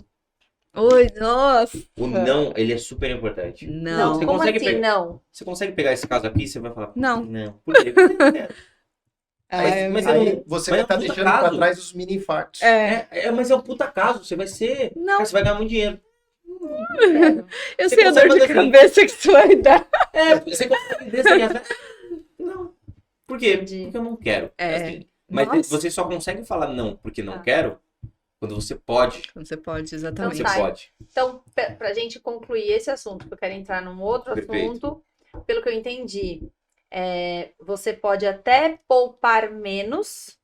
Oi, nossa. O não, ele é super importante. Não. Você Como consegue assim, pegar- não? Você consegue pegar esse caso aqui e você vai falar... Não. Não. Por quê? Porque eu não quero. Mas eu Aí não- você mas vai é um estar puta deixando caso. para trás os mini infartos. Mas é um puta caso. Você vai ser... Não. Cara, você vai ganhar muito dinheiro. Eu Você sei a dor consegue de fazer assim. cabeça que isso vai dar. Você consegue desenhar. Não. Por quê? Entendi. Porque eu não quero. É. Assim, mas Nossa. você só consegue falar não porque não Tá. quero quando você pode. Quando você pode, Quando exatamente. você tá. pode. Então, pra gente concluir esse assunto, porque eu quero entrar num outro Perfeito. assunto, pelo que eu entendi, você pode até poupar menos,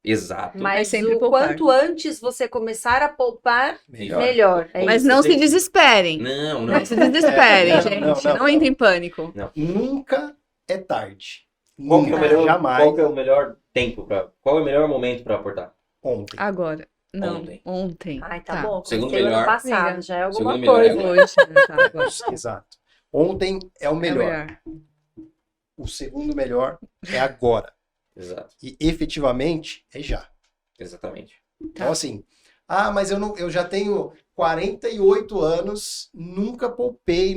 Exato. mas sempre o poupar. quanto antes você começar a poupar, melhor. É Mas isso. não se desesperem. Não. Não se desesperem, Não, gente. não. Não entre em pânico. Nunca é tarde. Qual que é o Nunca, melhor, jamais. qual que é o melhor tempo qual é o melhor momento para aportar? Ontem. Agora. Não, Ontem. ontem. Ai, tá bom. Segundo Comecei o ano melhor. passado, Amiga. já é alguma Segundo melhor é coisa. agora. Hoje, né? Tá, agora. Exato. Ontem é o É melhor. O segundo melhor é agora. Exato. E efetivamente é já. Exatamente. Então, assim, mas eu já tenho 48 anos, nunca poupei.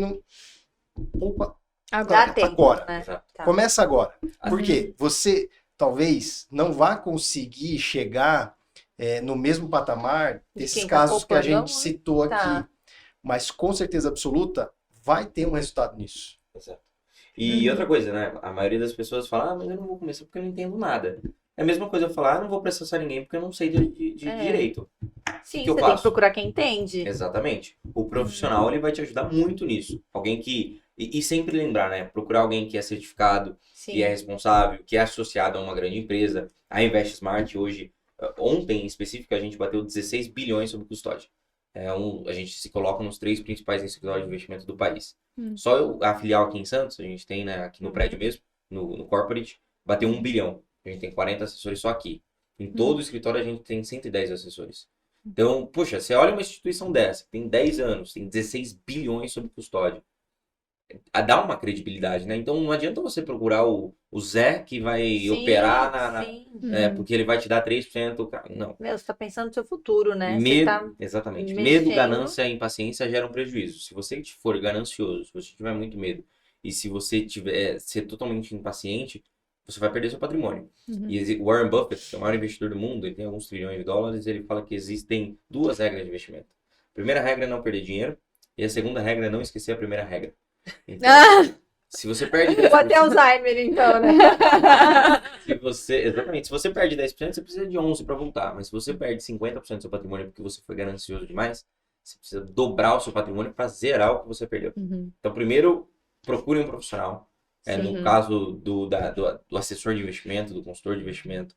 Poupa Dá Agora. tempo, agora. né? Exato. Tá. Começa agora. Uhum. Porque você talvez não vá conseguir chegar no mesmo patamar desses quem tá casos que a poupando, gente citou aqui. Tá. Mas com certeza absoluta vai ter um resultado nisso. Exato. E outra coisa, né? A maioria das pessoas fala, mas eu não vou começar porque eu não entendo nada. É a mesma coisa eu falar, não vou processar ninguém porque eu não sei de direito. Sim, que eu você tem que faço? procurar quem entende. Exatamente. O profissional, ele vai te ajudar muito nisso. Alguém que... E sempre lembrar, né? Procurar alguém que é certificado, Sim. que é responsável, que é associado a uma grande empresa. A Invest Smart hoje, ontem em específico, a gente bateu 16 bilhões sob custódia. A gente se coloca nos 3 principais escritórios de investimento do país. Só a filial aqui em Santos, a gente tem, né, aqui no prédio mesmo, no corporate, bateu 1 bilhão. A gente tem 40 assessores só aqui. Em todo o escritório a gente tem 110 assessores. Então, poxa, você olha uma instituição dessa, que tem 10 anos, tem 16 bilhões sob custódia. Dá uma credibilidade, né? Então não adianta você procurar o Zé que vai Sim, operar sim. porque ele vai te dar 3%. Não. Meu, você tá pensando no seu futuro, né? Você Medo, tá exatamente. mexendo. Medo, ganância e impaciência geram prejuízo. Se você for ganancioso, se você tiver muito medo e se você tiver ser totalmente impaciente, você vai perder seu patrimônio. E o Warren Buffett, que é o maior investidor do mundo, ele tem alguns trilhões de dólares, ele fala que existem 2 regras de investimento. A primeira regra é não perder dinheiro e a segunda regra é não esquecer a primeira regra. Então, se você perde 10%, Vou ter Alzheimer, então, né? exatamente, se você perde 10%, você precisa de 11 para voltar. Mas se você perde 50% do seu patrimônio porque você foi ganancioso demais, você precisa dobrar o seu patrimônio para zerar o que você perdeu. Então, primeiro, procure um profissional. No caso do assessor de investimento, do consultor de investimento,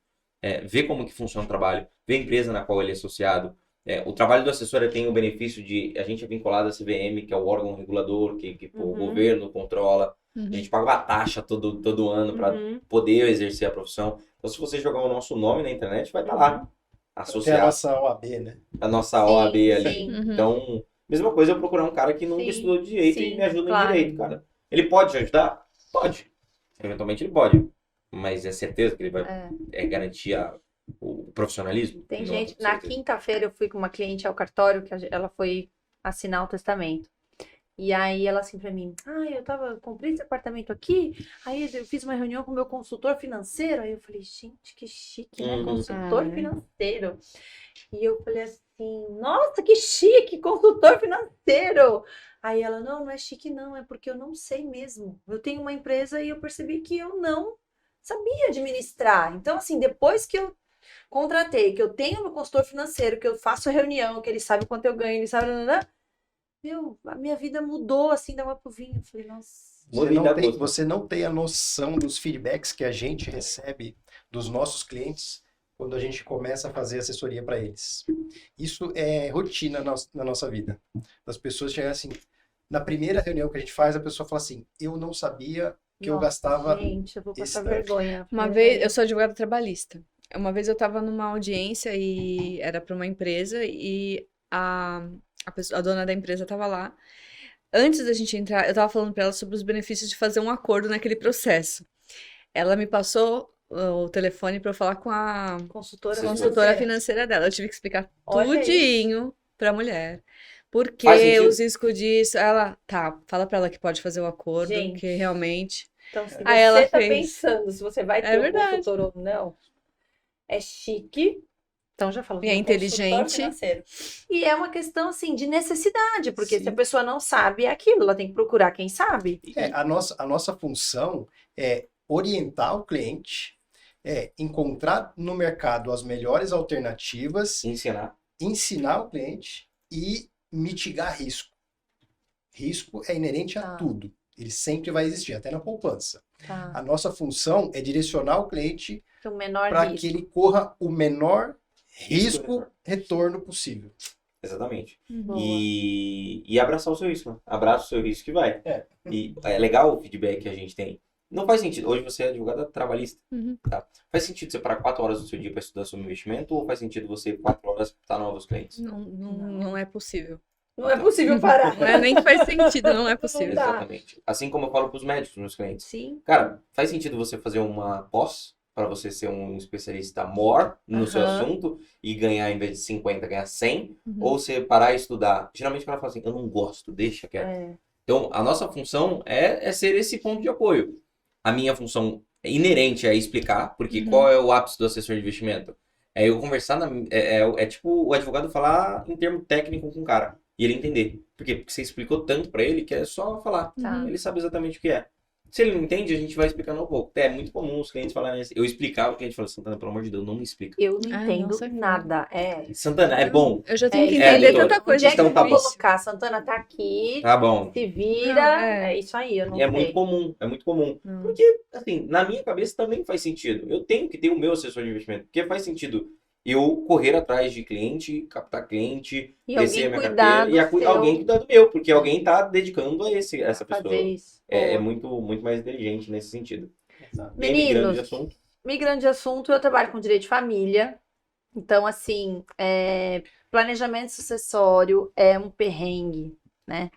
ver como que funciona o trabalho, ver a empresa na qual ele é associado. O trabalho do assessor tem o benefício de a gente é vinculado à CVM, que é o órgão regulador que o governo controla. A gente paga uma taxa todo ano para poder exercer a profissão. Então, se você jogar o nosso nome na internet, vai estar lá, Tem associado. a nossa OAB, né? A nossa OAB ali. Sim. Então, mesma coisa eu procurar um cara que nunca Sim, estudou direito sim, e me ajuda claro. em direito, cara. Ele pode te ajudar? Pode. Eventualmente ele pode. Mas é certeza que ele vai garantir o profissionalismo? Tem Não, gente. com Na certeza. quinta-feira eu fui com uma cliente ao cartório, que ela foi assinar o testamento. E aí ela assim pra mim, comprei esse apartamento aqui, aí eu fiz uma reunião com o meu consultor financeiro, aí eu falei, gente, que chique, né? Consultor financeiro. E eu falei assim, nossa, que chique, consultor financeiro. Aí ela, não é chique não, é porque eu não sei mesmo. Eu tenho uma empresa e eu percebi que eu não sabia administrar. Então, assim, depois que eu contratei, que eu tenho meu consultor financeiro, que eu faço reunião, que ele sabe quanto eu ganho, ele sabe... a minha vida mudou, assim, da água pro vinho. Eu falei, nossa... Você não tem a noção dos feedbacks que a gente recebe dos nossos clientes quando a gente começa a fazer assessoria para eles. Isso é rotina na nossa vida. As pessoas chegam assim, na primeira reunião que a gente faz, a pessoa fala assim, eu não sabia que eu gastava... Gente, eu vou passar esse tanto." vergonha. Uma vez, eu sou advogada trabalhista. Uma vez eu tava numa audiência e era para uma empresa e a dona da empresa tava lá. Antes da gente entrar, eu tava falando para ela sobre os benefícios de fazer um acordo naquele processo. Ela me passou o telefone para eu falar com a consultora financeira dela. Eu tive que explicar tudinho pra mulher. Por que os riscos disso? Ela, fala pra ela que pode fazer o acordo, Gente, que realmente... Então, se Aí você ela tá fez. pensando se você vai ter um verdade. consultor ou não, é chique. Então, já falou. E é inteligente. E é uma questão, assim, de necessidade, porque Sim. se a pessoa não sabe, é aquilo, ela tem que procurar quem sabe. A nossa função é orientar o cliente, encontrar no mercado as melhores alternativas, ensinar o cliente e mitigar risco. Risco é inerente a tudo. Ele sempre vai existir, até na poupança. Tá. A nossa função é direcionar o cliente Tem um menor para risco. que ele corra o menor risco retorno possível. Exatamente. Boa. E abraçar o seu risco, né? Abraça o seu risco e vai. É. E é legal o feedback que a gente tem. Não faz sentido. Hoje você é advogada trabalhista. Uhum. Tá? Faz sentido você parar 4 horas do seu dia para estudar sobre investimento ou faz sentido você 4 horas estar novos clientes? Não é possível. Não é possível parar. Não é nem que faz sentido, não é Não possível. dá. Exatamente. Assim como eu falo para os médicos, meus clientes. Sim. Cara, faz sentido você fazer uma pós para você ser um especialista more no seu Aham. assunto e ganhar, em vez de 50, ganhar 100? Uhum. Ou você parar e estudar? Geralmente o cara fala assim, eu não gosto, deixa quieto. É. Então, a nossa função é ser esse ponto de apoio. A minha função inerente é explicar, porque Uhum. qual é o ápice do assessor de investimento? É eu conversar, é tipo o advogado falar em termo técnico com o cara e ele entender. Por quê? Porque você explicou tanto pra ele que é só falar. Tá. Ele sabe exatamente o que é. Se ele não entende, a gente vai explicando um pouco. É muito comum os clientes falarem assim. Eu explicava, o cliente falou, Santana, pelo amor de Deus, não me explica. Eu não Ai, entendo nossa, nada. É. Santana, é bom. Eu já tenho que É, entender doutora. tanta coisa. Onde é que eu Então tá vou bom. colocar? Santana tá aqui, Tá bom. se vira. Não, é. É isso aí, eu não E é sei. muito comum, é muito comum. Não. Porque, assim, na minha cabeça também faz sentido. Eu tenho que ter o meu assessor de investimento. Porque faz sentido eu correr atrás de cliente, captar cliente, E crescer a alguém minha cuidar carteira do e seu- alguém cuidar do meu. Porque alguém tá dedicando a essa pessoa. fazer isso. É Boa. muito mais inteligente nesse sentido. Exato. Bem migrando Meninos, de assunto. migrando de assunto, eu trabalho com direito de família. Então, assim, planejamento sucessório é um perrengue, né?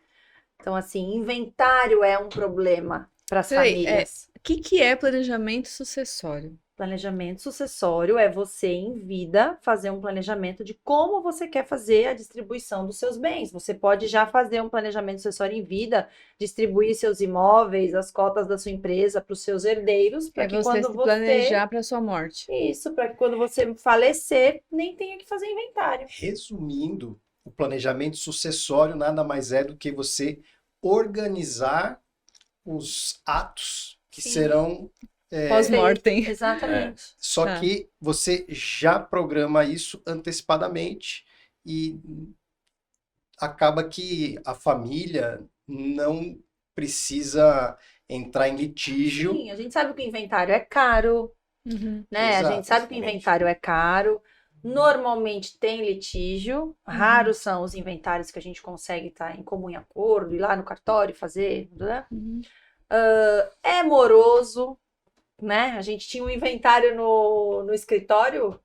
Então, assim, inventário é um problema para as Peraí, famílias. O que é planejamento sucessório? Planejamento sucessório é você, em vida, fazer um planejamento de como você quer fazer a distribuição dos seus bens. Você pode já fazer um planejamento sucessório em vida, distribuir seus imóveis, as cotas da sua empresa para os seus herdeiros, para É que você quando se você... planejar para sua morte. Isso, para que quando você falecer, nem tenha que fazer inventário. Resumindo, o planejamento sucessório nada mais é do que você organizar os atos que Sim. serão. Pós-mortem. Exatamente. Só Tá. que você já programa isso antecipadamente e acaba que a família não precisa entrar em litígio. Sim, a gente sabe que o inventário é caro, Uhum. né? A Exato, gente sabe que o exatamente. inventário é caro. Normalmente tem litígio. Raros são os inventários que a gente consegue estar em comum acordo, ir lá no cartório fazer, né? Uhum. É moroso, né? A gente tinha um inventário no escritório.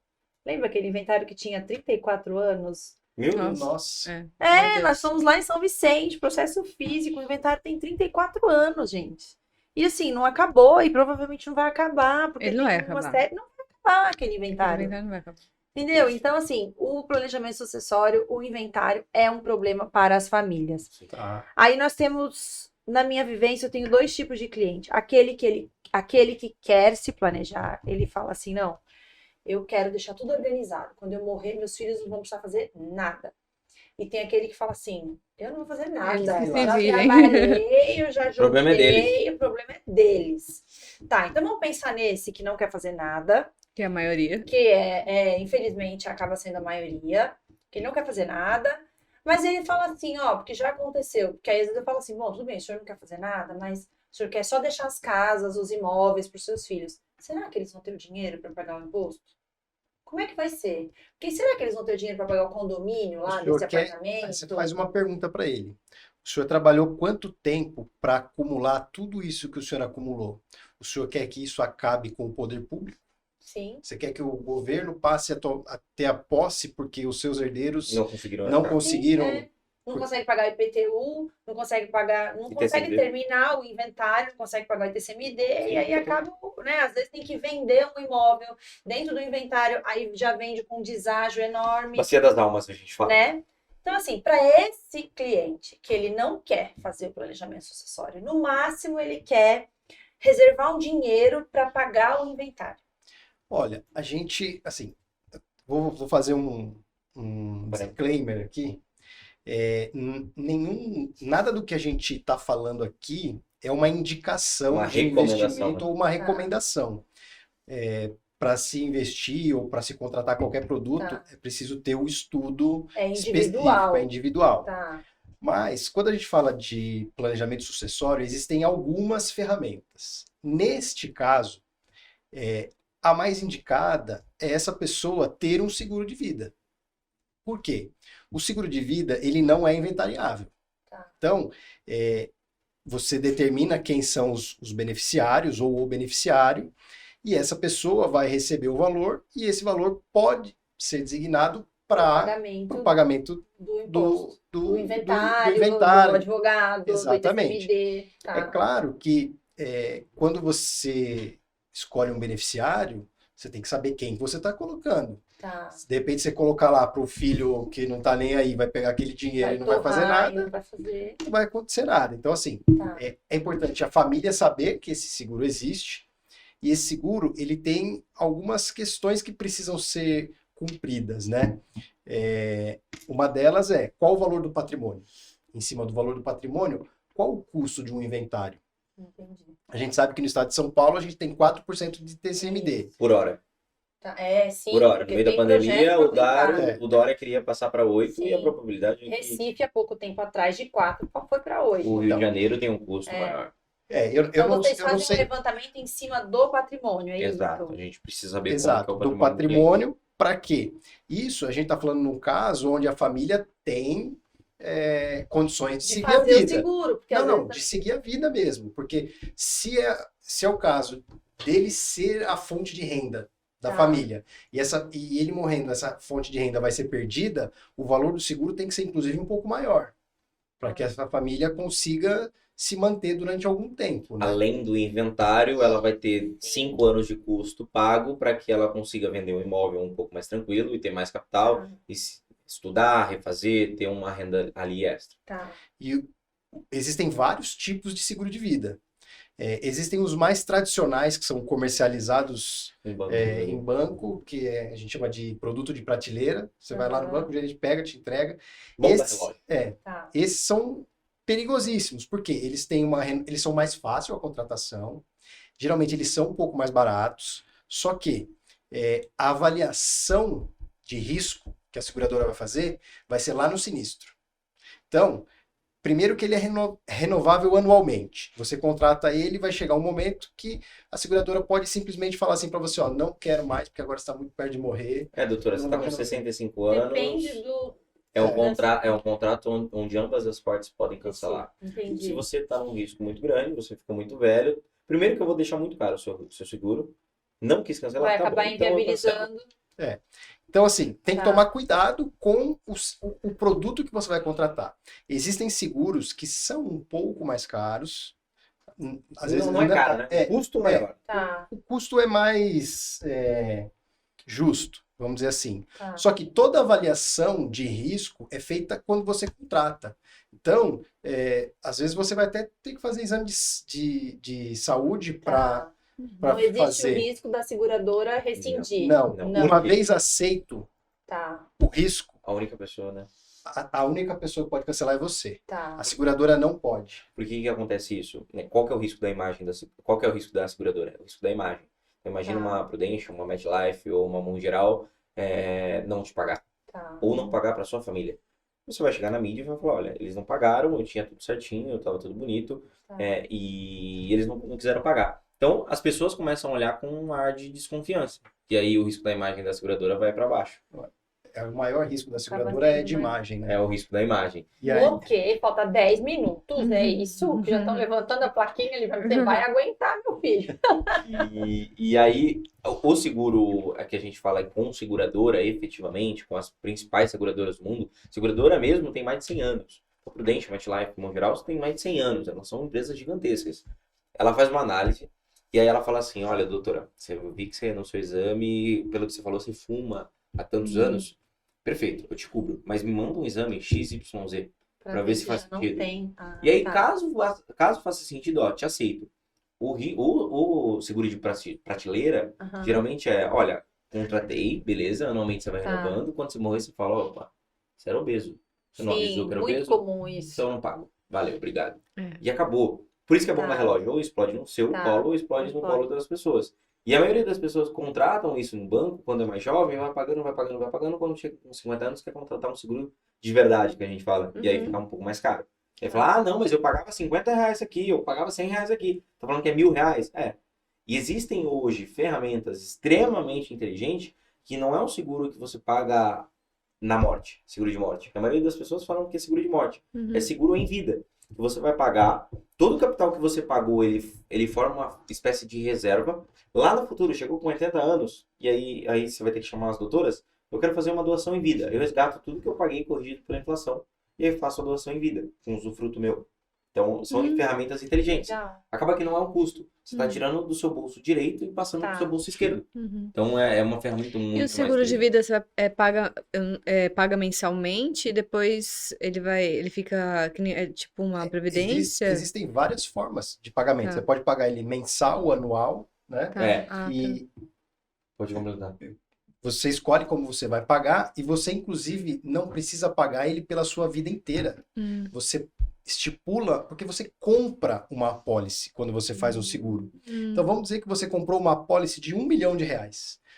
Lembra aquele inventário que tinha 34 anos? Meu Nossa. Deus. Nossa, Meu Nós Deus. somos lá em São Vicente, processo físico, o inventário tem 34 anos, gente. E assim, não acabou e provavelmente não vai acabar, porque Ele não tem vai uma acabar. série, não vai acabar aquele inventário. Não vai acabar. Entendeu? Então, assim, o planejamento sucessório, o inventário é um problema para as famílias. tá. Aí nós temos, na minha vivência, eu tenho 2 tipos de cliente. Aquele que quer se planejar, ele fala assim, não, eu quero deixar tudo organizado. Quando eu morrer, meus filhos não vão precisar fazer nada. E tem aquele que fala assim, eu não vou fazer nada, Eles eu que já se virem. trabalhei, eu já O problema é joguei, o problema é deles. Tá, então vamos pensar nesse que não quer fazer nada, Que é a maioria. que infelizmente acaba sendo a maioria, que não quer fazer nada, mas ele fala assim, ó, porque já aconteceu, porque aí às vezes eu falo assim, bom, tudo bem, o senhor não quer fazer nada, mas o senhor quer só deixar as casas, os imóveis para os seus filhos. Será que eles vão ter o dinheiro para pagar o imposto? Como é que vai ser? Porque será que eles vão ter o dinheiro para pagar o condomínio lá O senhor nesse quer- apartamento? Aí você faz uma pergunta para ele. O senhor trabalhou quanto tempo para acumular tudo isso que o senhor acumulou? O senhor quer que isso acabe com o poder público? Sim. Você quer que o governo passe a ter a posse porque os seus herdeiros Não conseguiram. não entrar. conseguiram? Sim, Não consegue pagar IPTU, não consegue pagar, não ITCMD. consegue terminar o inventário, não consegue pagar o ITCMD, e aí acaba, né? Às vezes tem que vender um imóvel dentro do inventário, aí já vende com um deságio enorme, Bacia das almas, a gente fala. né? Então, assim, para esse cliente que ele não quer fazer o planejamento sucessório, no máximo ele quer reservar um dinheiro para pagar o inventário. Olha, a gente, assim, vou fazer um disclaimer aqui. Nada do que a gente está falando aqui é uma indicação Uma de recomendação, investimento né? ou uma recomendação. Para se investir ou para se contratar qualquer produto, Tá. é preciso ter o estudo É específico, individual. é individual. Tá. Mas, quando a gente fala de planejamento sucessório, existem algumas ferramentas. Neste caso, a mais indicada é essa pessoa ter um seguro de vida. Por quê? O seguro de vida, ele não é inventariável. Tá. Então, você determina quem são os beneficiários ou o beneficiário, e essa pessoa vai receber o valor, e esse valor pode ser designado para o pagamento do imposto, do inventário, do advogado, exatamente. do ITCMD. Tá. É claro que quando você escolhe um beneficiário, você tem que saber quem você está colocando. Tá. De repente você colocar lá para o filho que não está nem aí, vai pegar aquele dinheiro e não vai fazer nada, não vai acontecer nada. Então, assim, é importante a família saber que esse seguro existe, e esse seguro, ele tem algumas questões que precisam ser cumpridas, né? Uma delas é, qual o valor do patrimônio? Em cima do valor do patrimônio, qual o custo de um inventário? Entendi. A gente sabe que no estado de São Paulo a gente tem 4% de TCMD. Por hora. Tá. Sim. Por hora. No meio da pandemia, o Dória queria passar para 8 Sim. e a probabilidade é que... Recife, há pouco tempo atrás, de 4 foi para 8. O Rio de Janeiro tem um custo maior. Vocês fazem um levantamento em cima do patrimônio, é Exato. isso? A gente precisa saber Exato, qual que é o do patrimônio. Para quê? Isso a gente está falando num caso onde a família tem condições de seguir a vida. O seguro, porque de seguir a vida mesmo. Porque se é o caso dele ser a fonte de renda da família, e ele morrendo, essa fonte de renda vai ser perdida, o valor do seguro tem que ser, inclusive, um pouco maior. Para que essa família consiga se manter durante algum tempo. Né? Além do inventário, ela vai ter 5 anos de custo pago para que ela consiga vender um imóvel um pouco mais tranquilo e ter mais capital, e estudar, refazer, ter uma renda ali extra. Tá. E existem vários tipos de seguro de vida. Existem os mais tradicionais, que são comercializados em banco, que a gente chama de produto de prateleira. Você vai lá no banco, o gerente pega, te entrega. Esses são perigosíssimos, porque eles são mais fáceis a contratação, geralmente eles são um pouco mais baratos, só que a avaliação de risco que a seguradora vai fazer vai ser lá no sinistro. Então, primeiro que ele é renovável anualmente. Você contrata ele, vai chegar um momento que a seguradora pode simplesmente falar assim para você, não quero mais, porque agora você está muito perto de morrer. Doutora, você está com 65 anos. Depende do... É um contrato onde ambas as partes podem cancelar. Entendi. Se você está num risco muito grande, você fica muito velho. Primeiro que eu vou deixar muito caro o seu seguro. Não quis cancelar, vai acabar inviabilizando. Então, assim, tem que tomar cuidado com o produto que você vai contratar. Existem seguros que são um pouco mais caros. Às vezes não é caro, né? O custo maior. O custo é mais justo, vamos dizer assim. Só que toda avaliação de risco é feita quando você contrata. Então, às vezes você vai até ter que fazer exame de saúde para não existe o risco da seguradora rescindir. Não. Uma vez aceito o risco, a única pessoa, né? A única pessoa que pode cancelar é você. Tá. A seguradora não pode. Por que acontece isso? Qual que é o risco da imagem? Qual que é o risco da seguradora? O risco da imagem. Então, imagina uma Prudential, uma MetLife ou uma Mundial não te pagar. Ou não pagar para sua família. Você vai chegar na mídia e vai falar, olha, eles não pagaram, eu tinha tudo certinho, eu tava tudo bonito, e eles não quiseram pagar. Então, as pessoas começam a olhar com um ar de desconfiança. E aí o risco da imagem da seguradora vai para baixo. O maior risco da seguradora é de imagem, né? É o risco da imagem. E aí... Ok, falta 10 minutos, é isso? Que já estão levantando a plaquinha ali, você vai aguentar, meu filho. E aí, o seguro que a gente fala com seguradora, efetivamente, com as principais seguradoras do mundo, seguradora mesmo tem mais de 100 anos. A Prudential, MetLife, Mongeral, tem mais de 100 anos. Elas são empresas gigantescas. Ela faz uma análise e aí ela fala assim, olha, doutora, eu vi que você no seu exame, pelo que você falou, você fuma há tantos anos. Perfeito, eu te cubro. Mas me manda um exame XYZ para ver se faz sentido. E aí, caso faça sentido, te aceito. O seguro de prateleira, geralmente olha, contratei, beleza, anualmente você vai renovando. Quando você morrer, você fala, opa, você era obeso. Você não avisou que era obeso. Muito comum isso. Então eu não pago. Valeu, obrigado. E acabou. Por isso que é bom na relógio. Ou explode no seu colo, ou explode no colo das pessoas. E a maioria das pessoas contratam isso no banco quando é mais jovem, vai pagando, vai pagando, vai pagando. Quando chega com 50 anos, quer contratar um seguro de verdade, que a gente fala. E aí Uhum. fica um pouco mais caro. Aí fala, ah, não, mas eu pagava R$ 50 aqui, eu pagava R$ 100 aqui. Tá falando que é R$ 1.000? É. E existem hoje ferramentas extremamente inteligentes que não é um seguro que você paga na morte, seguro de morte. A maioria das pessoas falam que é seguro de morte. Uhum. É seguro em vida. Que você vai pagar, todo o capital que você pagou, ele forma uma espécie de reserva. Lá no futuro, chegou com 80 anos, e aí você vai ter que chamar as doutoras, eu quero fazer uma doação em vida. Eu resgato tudo que eu paguei corrigido pela inflação, e aí faço a doação em vida, com usufruto meu. Então, são ferramentas inteligentes. Legal. Acaba que não é um custo. Você está tirando do seu bolso direito e passando Tá. para o seu bolso esquerdo. Uhum. Então, é uma ferramenta muito E o mais seguro de inteligente. vida você paga mensalmente e depois ele fica tipo uma previdência? Existem várias formas de pagamento. Tá. Você pode pagar ele mensal, anual, né? Tá. É. Ah, tá. E Pode completar. você escolhe como você vai pagar e você, inclusive, não precisa pagar ele pela sua vida inteira. Você estipula, porque você compra uma apólice quando você faz um seguro. Então vamos dizer que você comprou uma apólice de R$1 milhão.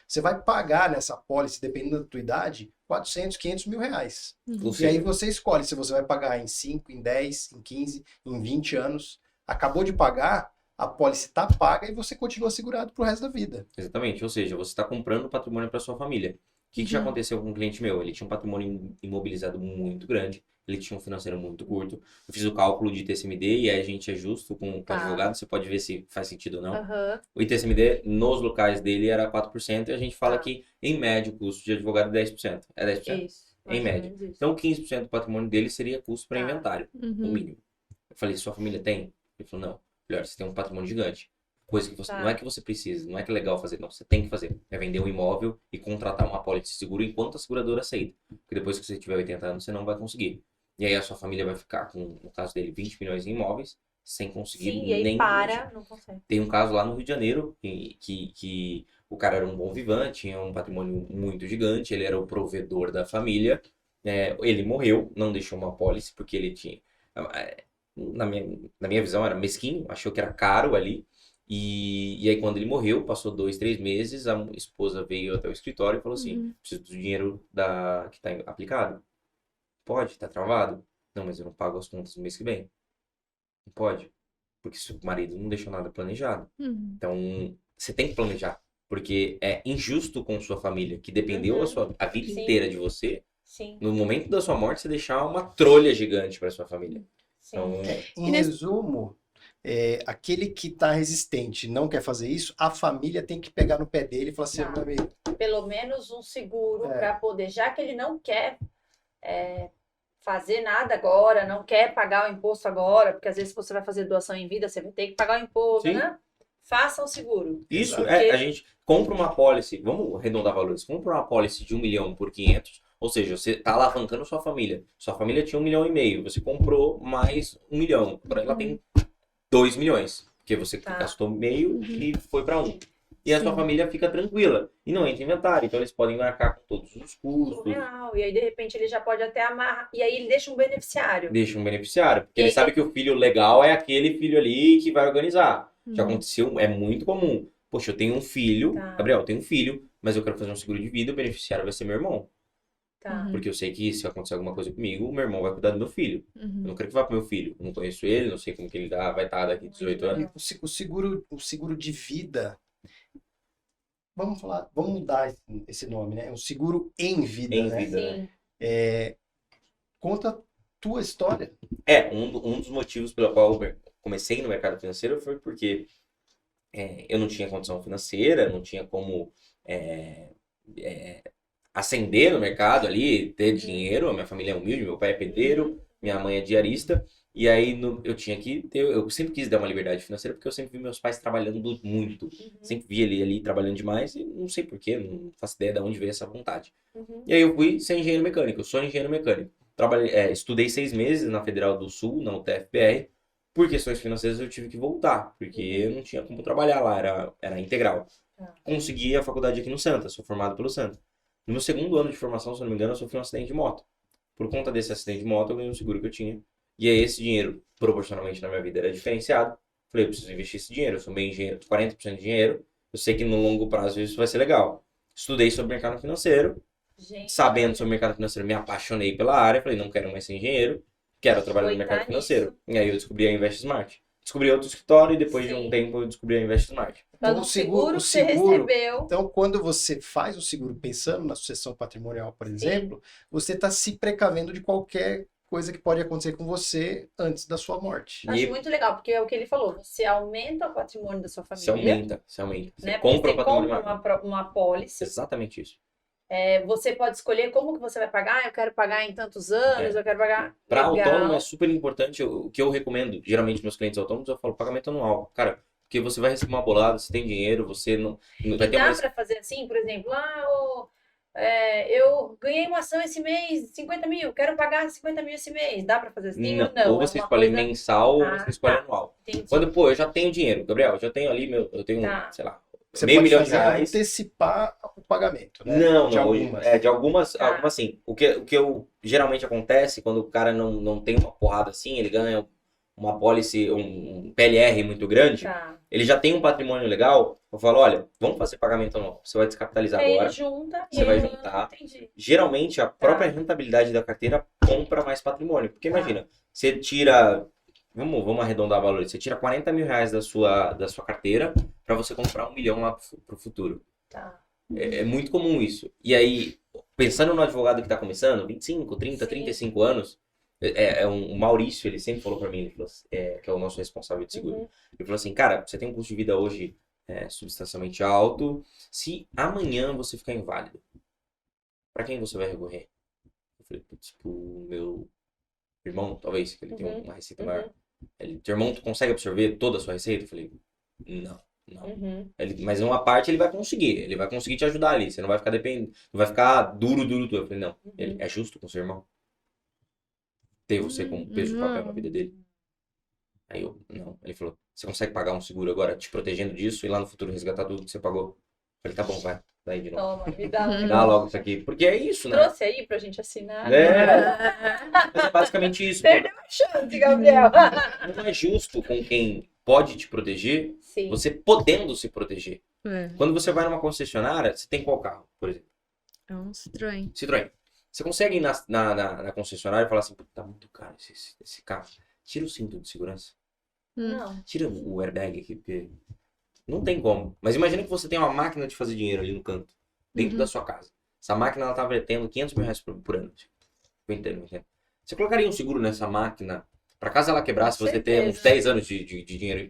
Você vai pagar nessa apólice, dependendo da tua idade, 400, 500 mil reais. Ou E aí seja, você escolhe se você vai pagar em 5, em 10, em 15, em 20 anos. Acabou de pagar, a apólice está paga e você continua segurado pro resto da vida. exatamente. Ou seja, você está comprando patrimônio para sua família. O que já aconteceu com um cliente meu? Ele tinha um patrimônio imobilizado muito grande, ele tinha um financeiro muito curto. Eu fiz o cálculo de ITCMD e aí a gente é justo com o Tá. advogado, você pode ver se faz sentido ou não. Aham. O ITCMD nos locais dele era 4% e a gente fala Tá. que, em média, o custo de advogado é 10%. É 10%? Isso. mais Em ou média. menos isso. Então, 15% do patrimônio dele seria custo para Tá. inventário, no mínimo. Eu falei, sua família tem? Ele falou, não. Melhor, você tem um patrimônio gigante. Coisa que você, Tá. não é que você precisa, não é que é legal fazer, não, você tem que fazer. É vender um imóvel e contratar uma apólice de seguro enquanto a seguradora aceita. Porque depois que você tiver 80 anos, você não vai conseguir. E aí a sua família vai ficar com, no caso dele, 20 milhões em imóveis, sem conseguir Sim, e aí nem... não consegue. Tem um caso lá no Rio de Janeiro, que o cara era um bom vivante, tinha um patrimônio muito gigante, ele era o provedor da família. Ele morreu, não deixou uma apólice, porque ele tinha... Na minha visão, era mesquinho, achou que era caro ali. E aí, quando ele morreu, passou 2, 3 meses, a esposa veio até o escritório e falou assim: preciso do dinheiro que está aplicado. Pode, tá travado? Não, mas eu não pago as contas no mês que vem. Não pode, porque seu marido não deixou nada planejado. Então, você tem que planejar, porque é injusto com sua família, que dependeu a vida Sim. inteira de você. Sim, No momento da sua morte, você deixar uma trolha gigante para sua família. sim. Então, Em resumo, aquele que está resistente e não quer fazer isso, a família tem que pegar no pé dele e falar assim, Tá. meu amigo, Pelo menos um seguro É. para poder, já que ele não quer fazer nada agora, não quer pagar o imposto agora, porque às vezes você vai fazer doação em vida, você vai ter que pagar o imposto, Sim. né? Faça um seguro. isso Exato. a gente compra uma apólice, vamos arredondar valores, compra uma apólice de 1 milhão por 500, ou seja, você está alavancando sua família tinha 1,5 milhão, você comprou mais 1 milhão, agora ela tem 2 milhões, porque você Tá. gastou meio e foi para 1. E a sua Sim. família fica tranquila, e não entra em inventário, então eles podem marcar com todos os custos, Surreal. E aí, de repente, ele já pode até amarrar. E aí ele deixa um beneficiário. deixa um beneficiário, porque E ele aí- sabe que o filho legal é aquele filho ali que vai organizar. Uhum. Já aconteceu, é muito comum. Poxa, eu tenho um filho, Tá. Gabriel, eu tenho um filho, mas eu quero fazer um seguro de vida, o beneficiário vai ser meu irmão. Tá. Porque eu sei que se acontecer alguma coisa comigo, o meu irmão vai cuidar do meu filho. Eu não quero que vá pro meu filho. Eu não conheço ele, não sei como que ele vai estar daqui 18 anos. o seguro de vida, vamos mudar esse nome, né? É um seguro em vida, Em né? vida, né? Sim. Conta a tua história. Um dos motivos pelo qual eu comecei no mercado financeiro foi porque eu não tinha condição financeira, não tinha como ascender no mercado ali, ter dinheiro. A minha família é humilde, meu pai é pedreiro, minha mãe é diarista. E aí eu tinha que ter, eu sempre quis dar uma liberdade financeira porque eu sempre vi meus pais trabalhando muito. Sempre vi ele ali trabalhando demais e não sei porquê, não faço ideia de onde veio essa vontade. E aí eu fui ser engenheiro mecânico, eu sou engenheiro mecânico. Estudei 6 meses na Federal do Sul, na UTFPR. Por questões financeiras eu tive que voltar, porque eu não tinha como trabalhar lá, era integral. Consegui a faculdade aqui no Santa, sou formado pelo Santa. No meu segundo ano de formação, se não me engano, eu sofri um acidente de moto. Por conta desse acidente de moto, eu ganhei um seguro que eu tinha. E aí esse dinheiro, proporcionalmente na minha vida, era diferenciado. Falei, eu preciso investir esse dinheiro, eu sou bem engenheiro, 40% de dinheiro, eu sei que no longo prazo isso vai ser legal. Estudei sobre mercado financeiro, Gente, sabendo sobre mercado financeiro, me apaixonei pela área, falei, não quero mais ser engenheiro, quero trabalhar no Foi mercado dar financeiro. nisso. E aí eu descobri a Invest Smart. Descobri outro escritório e depois de Sim. um tempo eu descobri a Invest Smart. Então, Então, o seguro que você seguro- recebeu. Então, quando você faz o seguro pensando na sucessão patrimonial, por exemplo, você está se precavendo de qualquer coisa que pode acontecer com você antes da sua morte. Eu acho muito legal, porque é o que ele falou, você aumenta o patrimônio da sua Você família. aumenta, você aumenta. Você Né? Porque compra o você patrimônio compra maior. uma apólice. Exatamente isso. Você pode escolher como que você vai pagar. Eu quero pagar em tantos anos, eu quero pagar. Para Legal. autônomo é super importante, o que eu recomendo, geralmente meus clientes autônomos, eu falo pagamento anual. Cara, porque você vai receber uma bolada, você tem dinheiro, você não vai E ter dá uma... para fazer assim, por exemplo, eu ganhei uma ação esse mês, 50 mil, quero pagar 50 mil esse mês. Dá para fazer assim Não, ou não? ou você uma escolhe coisa... mensal ou Ah, você escolhe tá. anual. Entendi. Quando, pô, eu já tenho dinheiro, Gabriel, eu já tenho ali, eu tenho, Tá. sei lá, Você meio pode milhão de fazer reais. antecipar o pagamento, né? Não, De não. algumas. De algumas, Tá. algumas sim. O que geralmente acontece quando o cara não tem uma porrada assim, ele ganha uma policy, um PLR muito grande, Tá. ele já tem um patrimônio legal, eu falo, olha, vamos fazer pagamento anual. Você vai descapitalizar Aí agora. ele junta Você e vai ele- juntar. Entendi. Geralmente, a própria rentabilidade da carteira compra mais patrimônio. Porque Tá. imagina, você tira... Vamos arredondar valores. Você tira 40 mil reais da sua carteira para você comprar 1 milhão lá pro futuro. Tá. É muito comum isso. E aí, pensando no advogado que está começando, 25, 30, Sim. 35 anos, o Maurício, ele sempre falou para mim, ele falou, que é o nosso responsável de seguro. Uhum. Ele falou assim, cara, você tem um custo de vida hoje substancialmente alto, se amanhã você ficar inválido, para quem você vai recorrer? Eu falei, putz, pro meu irmão, talvez, que ele tem uma receita maior. Teu irmão consegue absorver toda a sua receita? Eu falei, não. Uhum. Mas uma parte ele vai conseguir te ajudar ali. Você não vai ficar dependendo, não vai ficar duro. Eu falei, não, ele é justo com seu irmão ter você como peso de papel na vida dele. Aí eu, não. Ele falou, você consegue pagar um seguro agora te protegendo disso e lá no futuro resgatar tudo que você pagou? Eu falei, tá bom, vai, daí de novo. Toma, me dá um Dá logo isso aqui. Porque é isso, né? Trouxe aí pra gente assinar. Mas é basicamente isso. Perdeu a chance, Gabriel. Não é justo com quem pode te proteger, Sim. você podendo se proteger. É, Quando você vai numa concessionária, você tem qual carro, por exemplo? é um estranho. Citroën. Você consegue ir na concessionária e falar assim, tá muito caro esse carro. Tira o cinto de segurança. Não. Tira o airbag aqui, porque não tem como. Mas imagina que você tem uma máquina de fazer dinheiro ali no canto, dentro da sua casa. Essa máquina, ela tá vertendo 500 mil reais por ano. Eu entendo. Você colocaria um seguro nessa máquina, pra caso ela quebrasse, Com você ter certeza. uns 10 anos de dinheiro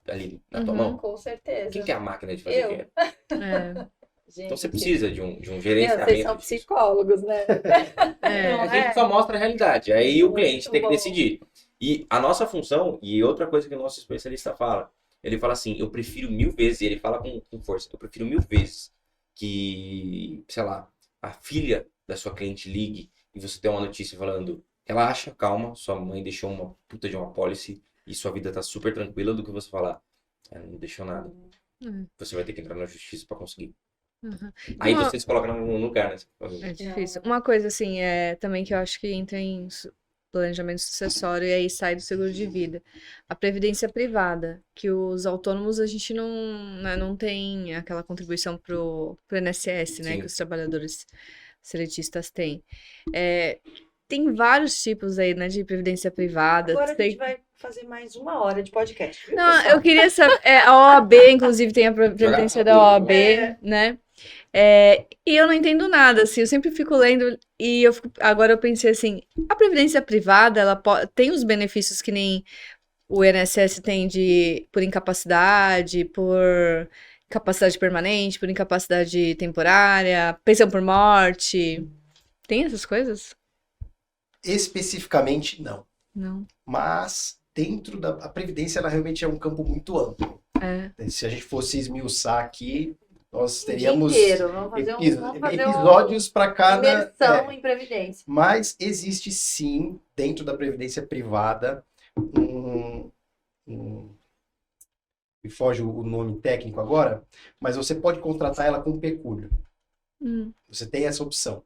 ali na tua mão? Com certeza. Quem que é a máquina de fazer Eu. dinheiro? É, Gente, Então você precisa de um Meu, gerenciamento. vocês são disso. psicólogos, né? é. Não A gente é? só mostra a realidade. Aí o Muito cliente tem que bom. decidir. E a nossa função, e outra coisa que o nosso especialista fala, ele fala assim, eu prefiro 1000 vezes, e ele fala com força, eu prefiro 1000 vezes que, sei lá, a filha da sua cliente ligue e você tem uma notícia falando, relaxa, calma, sua mãe deixou uma puta de uma policy e sua vida tá super tranquila, do que você falar, não deixou nada. Você vai ter que entrar na justiça pra conseguir. Uhum. Aí Uma- você se coloca no lugar, né? É difícil. Uma coisa assim, também que eu acho que entra em planejamento sucessório e aí sai do seguro de vida. A previdência privada, que os autônomos a gente não tem aquela contribuição pro INSS, né, Sim. que os trabalhadores seletistas têm. Tem vários tipos aí, né, de previdência privada. Agora a Tem- gente vai fazer mais 1 hora de podcast. viu, Não, pessoal? eu queria saber. A OAB, inclusive, tem a previdência da OAB, né? E eu não entendo nada, assim, eu sempre fico lendo e agora eu pensei assim, a previdência privada, ela tem os benefícios que nem o INSS tem por incapacidade, por incapacidade permanente, por incapacidade temporária, pensão por morte. Tem essas coisas? Especificamente, não. Não. Mas dentro a previdência, ela realmente é um campo muito amplo. É. Se a gente fosse esmiuçar aqui, nós O dia teríamos inteiro. Vamos fazer episódios para cada. imersão em previdência. Mas existe sim, dentro da previdência privada, me foge o nome técnico agora, mas você pode contratar ela com pecúlio. Você tem essa opção.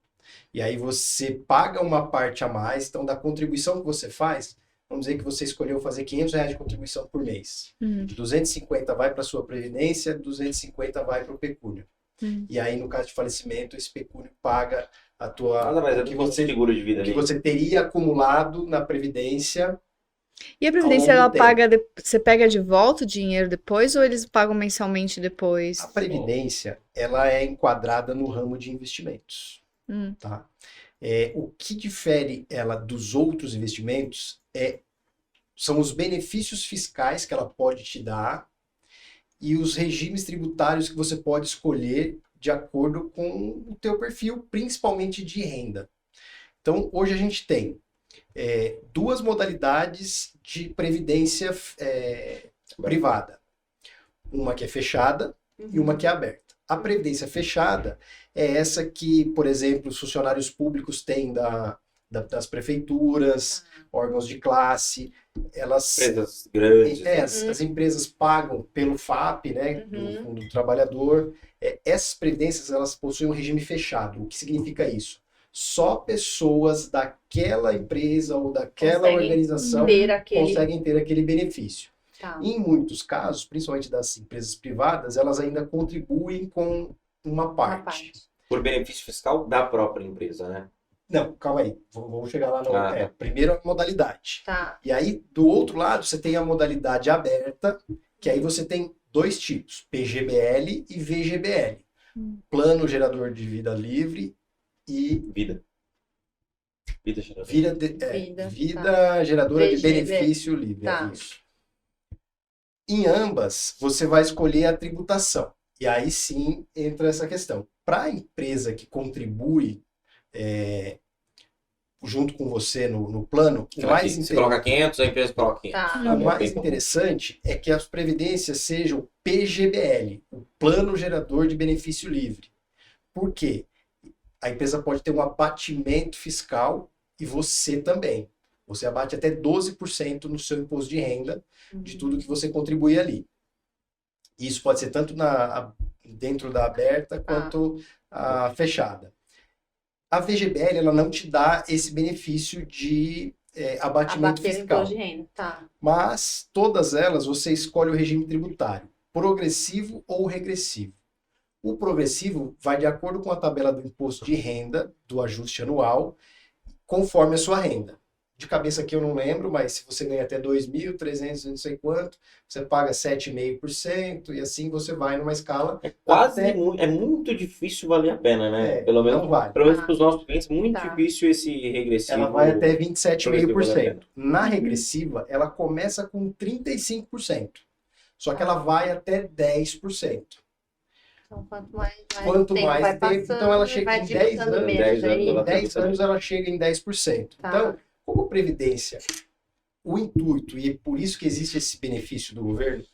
E aí você paga uma parte a mais, então da contribuição que você faz, vamos dizer que você escolheu fazer R$ 500 de contribuição por mês. Uhum. 250 vai para sua previdência, 250 vai para o pecúnio. E aí, no caso de falecimento, esse pecúnio paga a tua... Nada mais é do que que um seguro de vida que ali. você teria acumulado na previdência. E a Previdência, Ao longo ela do tempo. paga, você pega de volta o dinheiro depois ou eles pagam mensalmente depois? A previdência, ela é enquadrada no ramo de investimentos. Tá? O que difere ela dos outros investimentos são os benefícios fiscais que ela pode te dar e os regimes tributários que você pode escolher de acordo com o teu perfil, principalmente de renda. Então, hoje a gente tem duas modalidades de previdência privada. Uma que é fechada e uma que é aberta. A previdência fechada é essa que, por exemplo, os funcionários públicos têm das prefeituras, órgãos de classe, elas... Empresas grandes. né? As empresas pagam pelo FAP, né, do Fundo do Trabalhador. Essas previdências, elas possuem um regime fechado. O que significa isso? Só pessoas daquela empresa ou daquela Conseguem organização ter aquele... conseguem ter aquele benefício. Tá. Em muitos casos, principalmente das empresas privadas, elas ainda contribuem com uma parte. Por benefício fiscal da própria empresa, né? Não, calma aí. Vamos chegar lá. Tá. Primeiro a modalidade. Tá. E aí, do outro lado, você tem a modalidade aberta, que aí você tem dois tipos, PGBL e VGBL. Plano Gerador de Vida Livre e Vida. Vida geradora. vida Geradora de VGBL. Benefício Livre. Tá. É isso. Em ambas, você vai escolher a tributação. E aí sim entra essa questão. Para a empresa que contribui junto com você no plano, o mais Você coloca 500, a empresa coloca 500. Tá. O mais interessante é que as previdências sejam PGBL, o Plano Gerador de Benefício Livre. Por quê? A empresa pode ter um abatimento fiscal e você também. Você abate até 12% no seu imposto de renda de tudo que você contribui ali. Isso pode ser tanto dentro da aberta quanto a fechada. A VGBL, ela não te dá esse benefício de abatimento Abater o fiscal. imposto de renda. Tá. Mas todas elas você escolhe o regime tributário, progressivo ou regressivo. O progressivo vai de acordo com a tabela do imposto de renda, do ajuste anual, conforme a sua renda. De cabeça aqui eu não lembro, mas se você ganha até 2.300, não sei quanto, você paga 7,5% e assim você vai numa escala... É muito difícil valer a pena, né? Pelo menos não vale. para os nossos clientes, muito Tá. difícil esse regressivo. Ela vai até progressivo vale a 27,5%. pena. Na regressiva, ela começa com 35%. Só que ela vai até 10%. Então, Quanto tempo mais vai tempo, passando, então ela chega vai em 10 dificultando anos. menos 10 anos aí. ela Em 10 anos ela chega em 10%. Tá. Então, como previdência, o intuito, e é por isso que existe esse benefício do governo,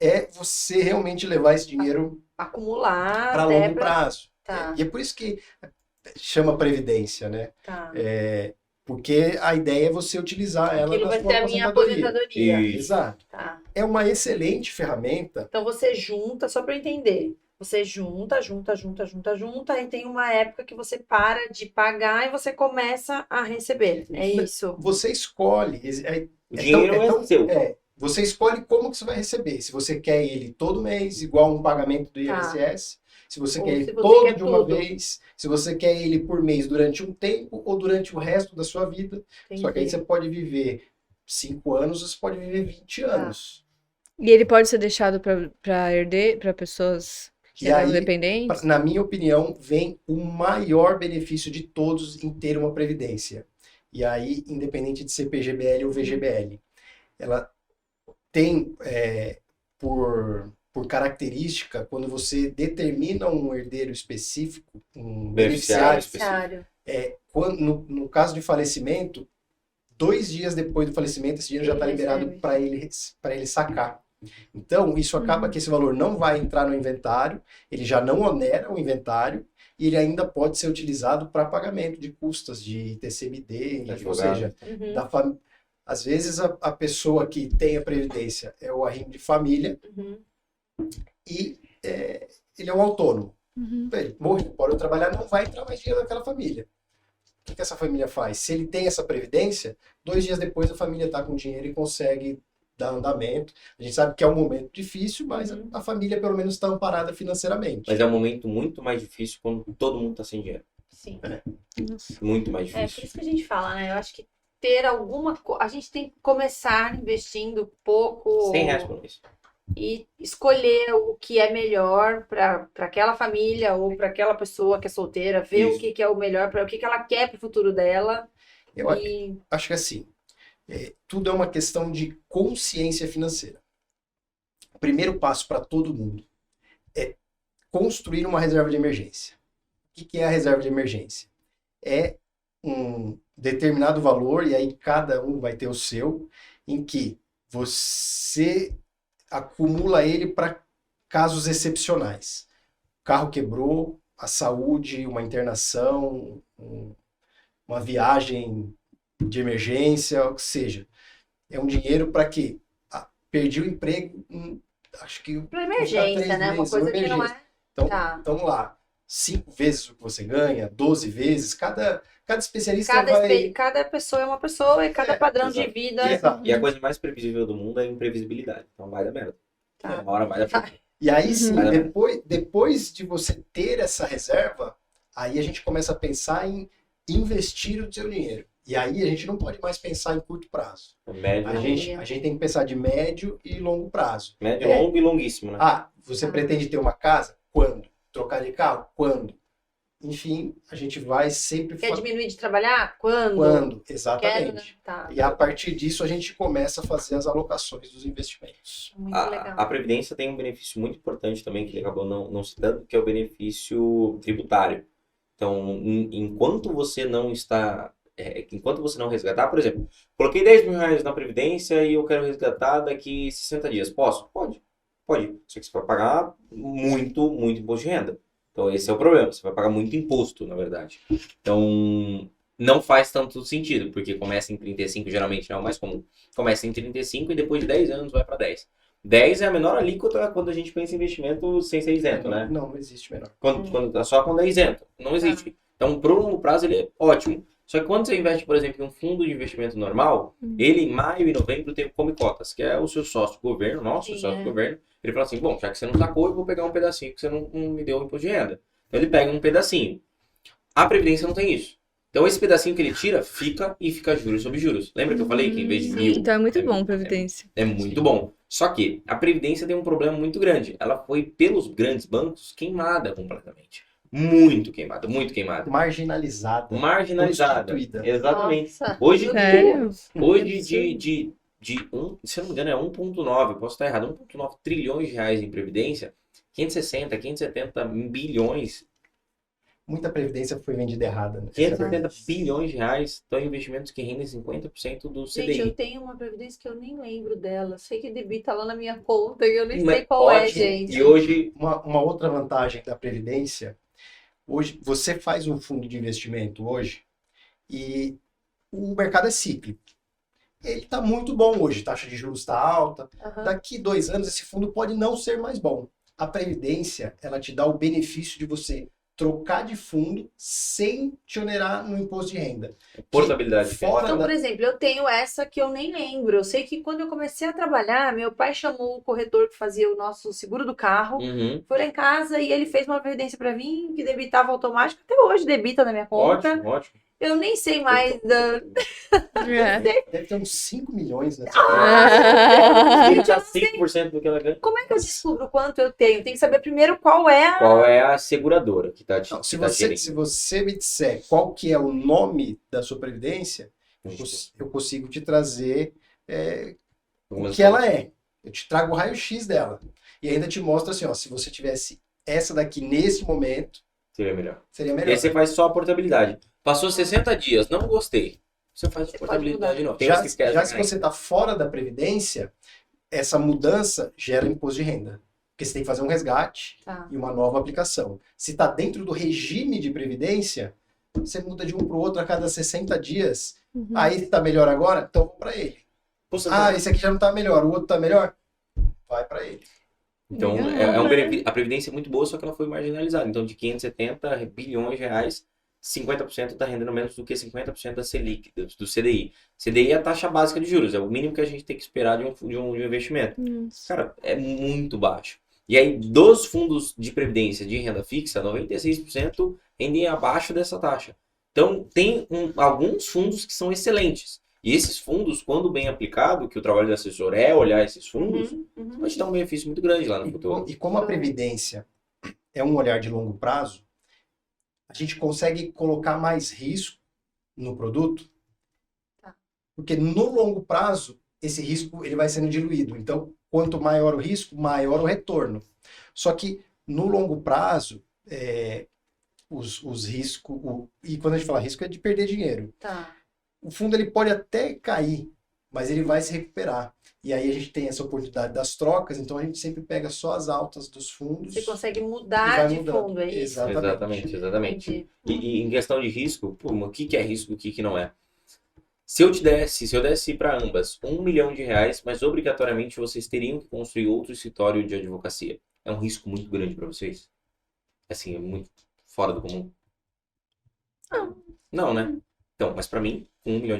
é você realmente levar esse dinheiro Acumular para até longo prazo. Tá. E é por isso que chama previdência, né? Tá. Porque a ideia é você utilizar ela Aquilo na vai sua ser a minha aposentadoria. aposentadoria. Isso. Exato. Tá. É uma excelente ferramenta. Então você junta, só para eu entender. Você junta, e tem uma época que você para de pagar e você começa a receber. É isso. Você escolhe. O dinheiro é seu. Você escolhe como que você vai receber. Se você quer ele todo mês, igual um pagamento do INSS. Se você Ou quer se ele você todo quer de uma tudo. vez. Se você quer ele por mês durante um tempo ou durante o resto da sua vida. Só que aí Entendi. você pode viver 5 anos, você pode viver 20 anos. E ele pode ser deixado para herder, para pessoas que E são aí, dependentes? na minha opinião, vem o maior benefício de todos em ter uma previdência. E aí, independente de ser PGBL ou VGBL, ela tem, por característica, quando você determina um herdeiro específico, um beneficiário, Beneficiário. no caso de falecimento, 2 dias depois do falecimento, esse dinheiro já está Ele liberado recebe. para ele sacar. Então, isso acaba que esse valor não vai entrar no inventário, ele já não onera o inventário, e ele ainda pode ser utilizado para pagamento de custas de TCMD, ou Advogado. seja, Uhum. às vezes a pessoa que tem a previdência é o arrimo de família Uhum. e ele é um autônomo. Uhum. Ele morreu, pode trabalhar, não vai entrar mais dinheiro naquela família. que essa família faz? Se ele tem essa previdência, 2 dias depois a família está com dinheiro e consegue dar andamento. A gente sabe que é um momento difícil, mas a família pelo menos está amparada financeiramente. Mas é um momento muito mais difícil quando todo mundo tá sem dinheiro. Sim. Muito mais É, por difícil. isso que a gente fala, né? Eu acho que ter alguma coisa. A gente tem que começar investindo pouco R$100 por mês. e escolher o que é melhor para aquela família ou para aquela pessoa que é solteira, ver o Isso. que é o melhor, para o que ela quer para o futuro dela. Eu E acho que assim, tudo é uma questão de consciência financeira. O primeiro passo para todo mundo é construir uma reserva de emergência. O que é a reserva de emergência? É um determinado valor, e aí cada um vai ter o seu, em que você acumula ele para casos excepcionais. O carro quebrou, a saúde, uma internação, uma viagem de emergência, o que seja. É um dinheiro para quê? Perdi o emprego, acho que para vou ficar 3 emergência, né? Uma meses, coisa que não é. Então, Tá. então vamos lá. 5 vezes o que você ganha, 12 vezes, cada especialista Cada pessoa é uma pessoa e cada padrão de exato. vida. Exato. E a coisa mais previsível do mundo é a imprevisibilidade. Então vai dar merda. Tá. Uma hora vai dar merda. E aí sim, Vai dar merda. depois de você ter essa reserva, aí a gente começa a pensar em investir o seu dinheiro. E aí a gente não pode mais pensar em curto prazo. Médio, A gente tem que pensar de médio e longo prazo. médio, longo e longuíssimo, né? Você Ah. pretende ter uma casa? Quando? Trocar de carro? Quando? Enfim, a gente vai sempre Quer diminuir de trabalhar? Quando? Quando? Quero, né? Exatamente. Tá. E a partir disso a gente começa a fazer as alocações dos investimentos. Muito A legal. Previdência tem um benefício muito importante também, que ele acabou não citando, que é o benefício tributário. Então, enquanto você não está... enquanto você não resgatar, por exemplo, coloquei R$10.000 na Previdência e eu quero resgatar daqui 60 dias. Posso? Pode. Só que você vai pagar muito, muito imposto de renda. Então, esse é o problema. Você vai pagar muito imposto, na verdade. Então, não faz tanto sentido, porque começa em 35, geralmente não é o mais comum. Começa em 35 e depois de 10 anos vai para 10. 10 é a menor alíquota quando a gente pensa em investimento sem ser isento, né? Não existe menor. Só quando é isento. Não existe. Então, pro longo prazo, ele é ótimo. Só que quando você investe, por exemplo, em um fundo de investimento normal, ele em maio e novembro tem o Come Cotas, que é o seu sócio governo, nosso sócio governo. Ele fala assim, bom, já que você não sacou, eu vou pegar um pedacinho que você não me deu o imposto de renda. Então ele pega um pedacinho. A Previdência não tem isso. Então esse pedacinho que ele tira, fica juros sobre juros. Lembra que eu falei que em vez de 1.000... Então é muito bom, Previdência. É muito bom. Só que a Previdência tem um problema muito grande. Ela foi, pelos grandes bancos, queimada completamente. Muito queimada. Marginalizada. Prostituída. Exatamente. Nossa, Hoje, meu Sério? Deus. Hoje se eu não me engano, é 1,9, posso estar errado, 1,9 trilhões de reais em Previdência, 560, 570 bilhões, Muita previdência foi vendida errada. Né? 570 bilhões de reais estão em investimentos que rendem 50% do CDI. Gente, eu tenho uma previdência que eu nem lembro dela. Sei que debita lá na minha conta e eu nem Mas sei qual é, ótimo. gente. E hoje, Uma outra vantagem da previdência, hoje você faz um fundo de investimento hoje e o mercado é cíclico. Ele está muito bom hoje, taxa de juros está alta. Aham. Daqui 2 anos esse fundo pode não ser mais bom. A previdência, ela te dá o benefício de você trocar de fundo sem te onerar no imposto de renda. portabilidade. Fora Então, da- por exemplo, eu tenho essa que eu nem lembro. Eu sei que quando eu comecei a trabalhar, meu pai chamou o corretor que fazia o nosso seguro do carro. Uhum. Foi lá em casa e ele fez uma previdência pra mim que debitava automático. Até hoje debita na minha conta. Ótimo, ótimo. Eu nem sei mais da. É. Deve ter uns 5 milhões nessa Ele tá 5% do que ela ganha. Como é que eu descubro quanto eu tenho? Tem que saber primeiro qual é a. Qual é a seguradora que tá te Não, se que tá você, gerindo? se você me disser qual que é o nome da sua previdência, eu consigo te trazer o Algumas que ela é. Eu te trago o raio-x dela. E ainda te mostro assim, ó, se você tivesse essa daqui nesse momento, Seria melhor. seria E melhor. aí você faz só a portabilidade. Passou 60 dias, não gostei. Você faz a Você portabilidade pode de novo. Tem uns Já, que esquecem, já se né? você está fora da previdência, essa mudança gera imposto de renda. Porque você tem que fazer um resgate Tá. e uma nova aplicação. Se está dentro do regime de previdência, você muda de um para o outro a cada 60 dias. Aí está melhor agora, então vou para ele. Poxa, Ah, esse aqui já não está melhor, o outro está melhor, vai para ele. então, Legal, é um né? benefício. A Previdência é muito boa, só que ela foi marginalizada. Então, de 570 bilhões de reais, 50% está rendendo menos do que 50% da Selic, do CDI. CDI é a taxa básica de juros, é o mínimo que a gente tem que esperar de um investimento. Cara, é muito baixo. E aí, dos fundos de previdência de renda fixa, 96% rendem abaixo dessa taxa. Então, tem alguns fundos que são excelentes. E esses fundos, quando bem aplicado, que o trabalho do assessor é olhar esses fundos, vai te dar um benefício muito grande lá no futuro. E como a previdência é um olhar de longo prazo, a gente consegue colocar mais risco no produto, porque no longo prazo, esse risco ele vai sendo diluído. Então, quanto maior o risco, maior o retorno. Só que no longo prazo, os riscos, e quando a gente fala risco é de perder dinheiro. O fundo ele pode até cair, mas ele vai se recuperar. E aí a gente tem essa oportunidade das trocas, então a gente sempre pega só as altas dos fundos. Você consegue e mudar vai de mudando. fundo, é isso? Exatamente. Entendi. E em questão de risco, o que é risco e o que não é? Se eu desse para ambas R$1 milhão, mas obrigatoriamente vocês teriam que construir outro escritório de advocacia, é um risco muito grande para vocês? Assim, é muito fora do comum? Não, né? Então, mas para mim, R$1 milhão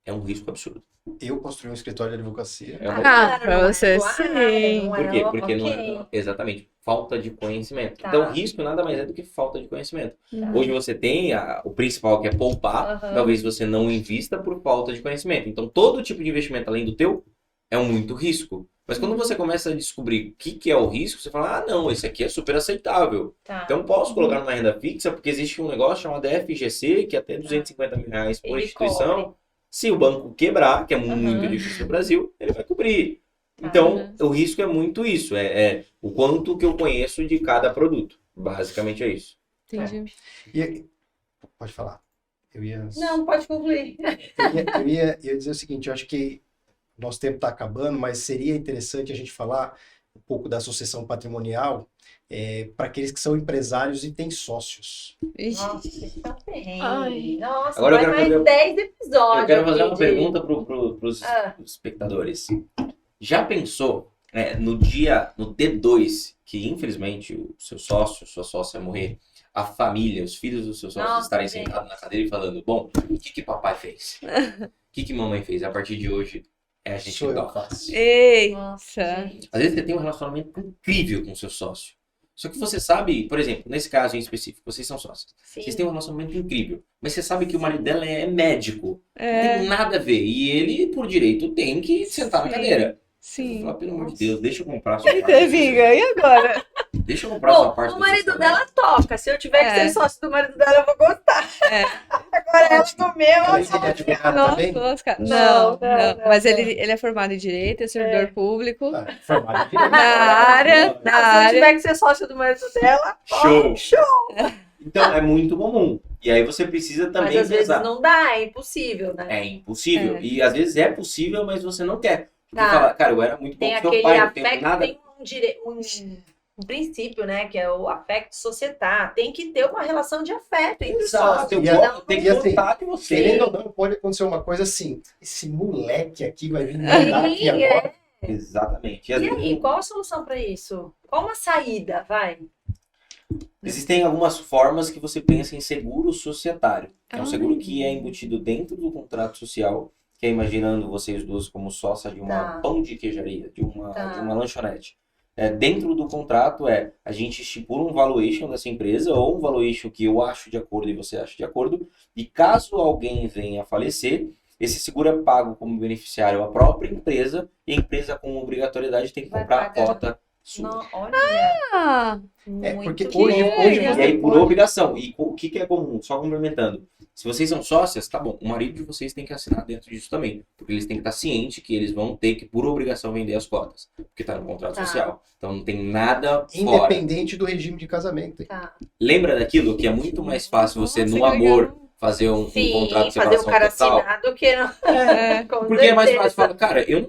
é um risco absurdo. Eu construí um escritório de advocacia. Pra você sim. Por quê? Porque não é exatamente falta de conhecimento. Então, risco nada mais é do que falta de conhecimento. Hoje você tem o principal, que é poupar. Talvez você não invista por falta de conhecimento. Então, todo tipo de investimento além do teu é muito risco. Mas quando você começa a descobrir o que é o risco, você fala, não, esse aqui é super aceitável. Então, posso colocar numa renda fixa, porque existe um negócio chamado FGC, que é até R$250 mil por instituição. Se o banco quebrar, que é muito difícil no Brasil, ele vai cobrir. Então, o risco é muito isso. É o quanto que eu conheço de cada produto. Basicamente é isso. Entendi. Pode falar. Não, pode concluir. Eu ia dizer o seguinte, eu acho que nosso tempo está acabando, mas seria interessante a gente falar um pouco da sucessão patrimonial para aqueles que são empresários e têm sócios. Nossa, que tá bem. Ai. Nossa, Agora eu vai quero mais 10 episódios. Eu quero fazer uma aqui pergunta para os espectadores. Já pensou no D2, que infelizmente o seu sócio, sua sócia morrer, a família, os filhos dos seus sócios estarem sentados na cadeira e falando, bom, o que papai fez? O que mamãe fez? A partir de hoje a gente toca. Eita. Às vezes você tem um relacionamento incrível com o seu sócio. Só que você sabe, por exemplo, nesse caso em específico, vocês são sócios. Vocês têm um relacionamento incrível. Mas você sabe que o marido dela é médico. Não tem nada a ver. E ele, por direito, tem que sentar na cadeira. Sim. Fala, pelo amor de Deus, deixa eu comprar a sua parte. Amiga, e agora? Deixa eu comprar a sua parte. O marido dela toca. Se eu tiver que ser sócio do marido dela, eu vou gostar. Agora ela do meu. Não. Mas ele é formado em Direito, é servidor público. Formado em Direito. Na área. Se eu tiver que ser sócio do marido dela, show! Então, é muito comum. E aí você precisa também mas às vezes não dá, é impossível, né? É impossível. E às vezes é possível, mas você não quer. Porque fala, cara, eu era muito bom com seu pai, não tenho nada. Tem um princípio, né, que é o afecto societar. Tem que ter uma relação de afeto entre os sócios. Tem que gostar de você. Querendo ou não, pode acontecer uma coisa assim, esse moleque aqui vai vir mandar aqui agora. Exatamente. E aí, qual a solução para isso? Qual uma saída, vai? Existem algumas formas que você pensa em seguro societário. É um seguro que é embutido dentro do contrato social, que é imaginando vocês duas como sócia de uma pão de queijaria, de uma lanchonete. Dentro do contrato a gente estipula um valuation dessa empresa, ou um valuation que eu acho de acordo e você acha de acordo, e caso alguém venha a falecer, esse seguro é pago como beneficiário à própria empresa, e a empresa com obrigatoriedade tem que comprar a cota sua. Não, olha. Porque hoje e aí por obrigação. E o que é comum? Só complementando. Se vocês são sócias, tá bom. O marido de vocês tem que assinar dentro disso também. Porque eles têm que estar cientes que eles vão ter que, por obrigação, vender as cotas. Porque tá no contrato social. Então não tem nada independente do regime de casamento. Lembra daquilo que é muito mais fácil você, no amor, fazer um contrato de separação fazer o cara total? assinar do que não. Porque é mais fácil falar, cara, eu não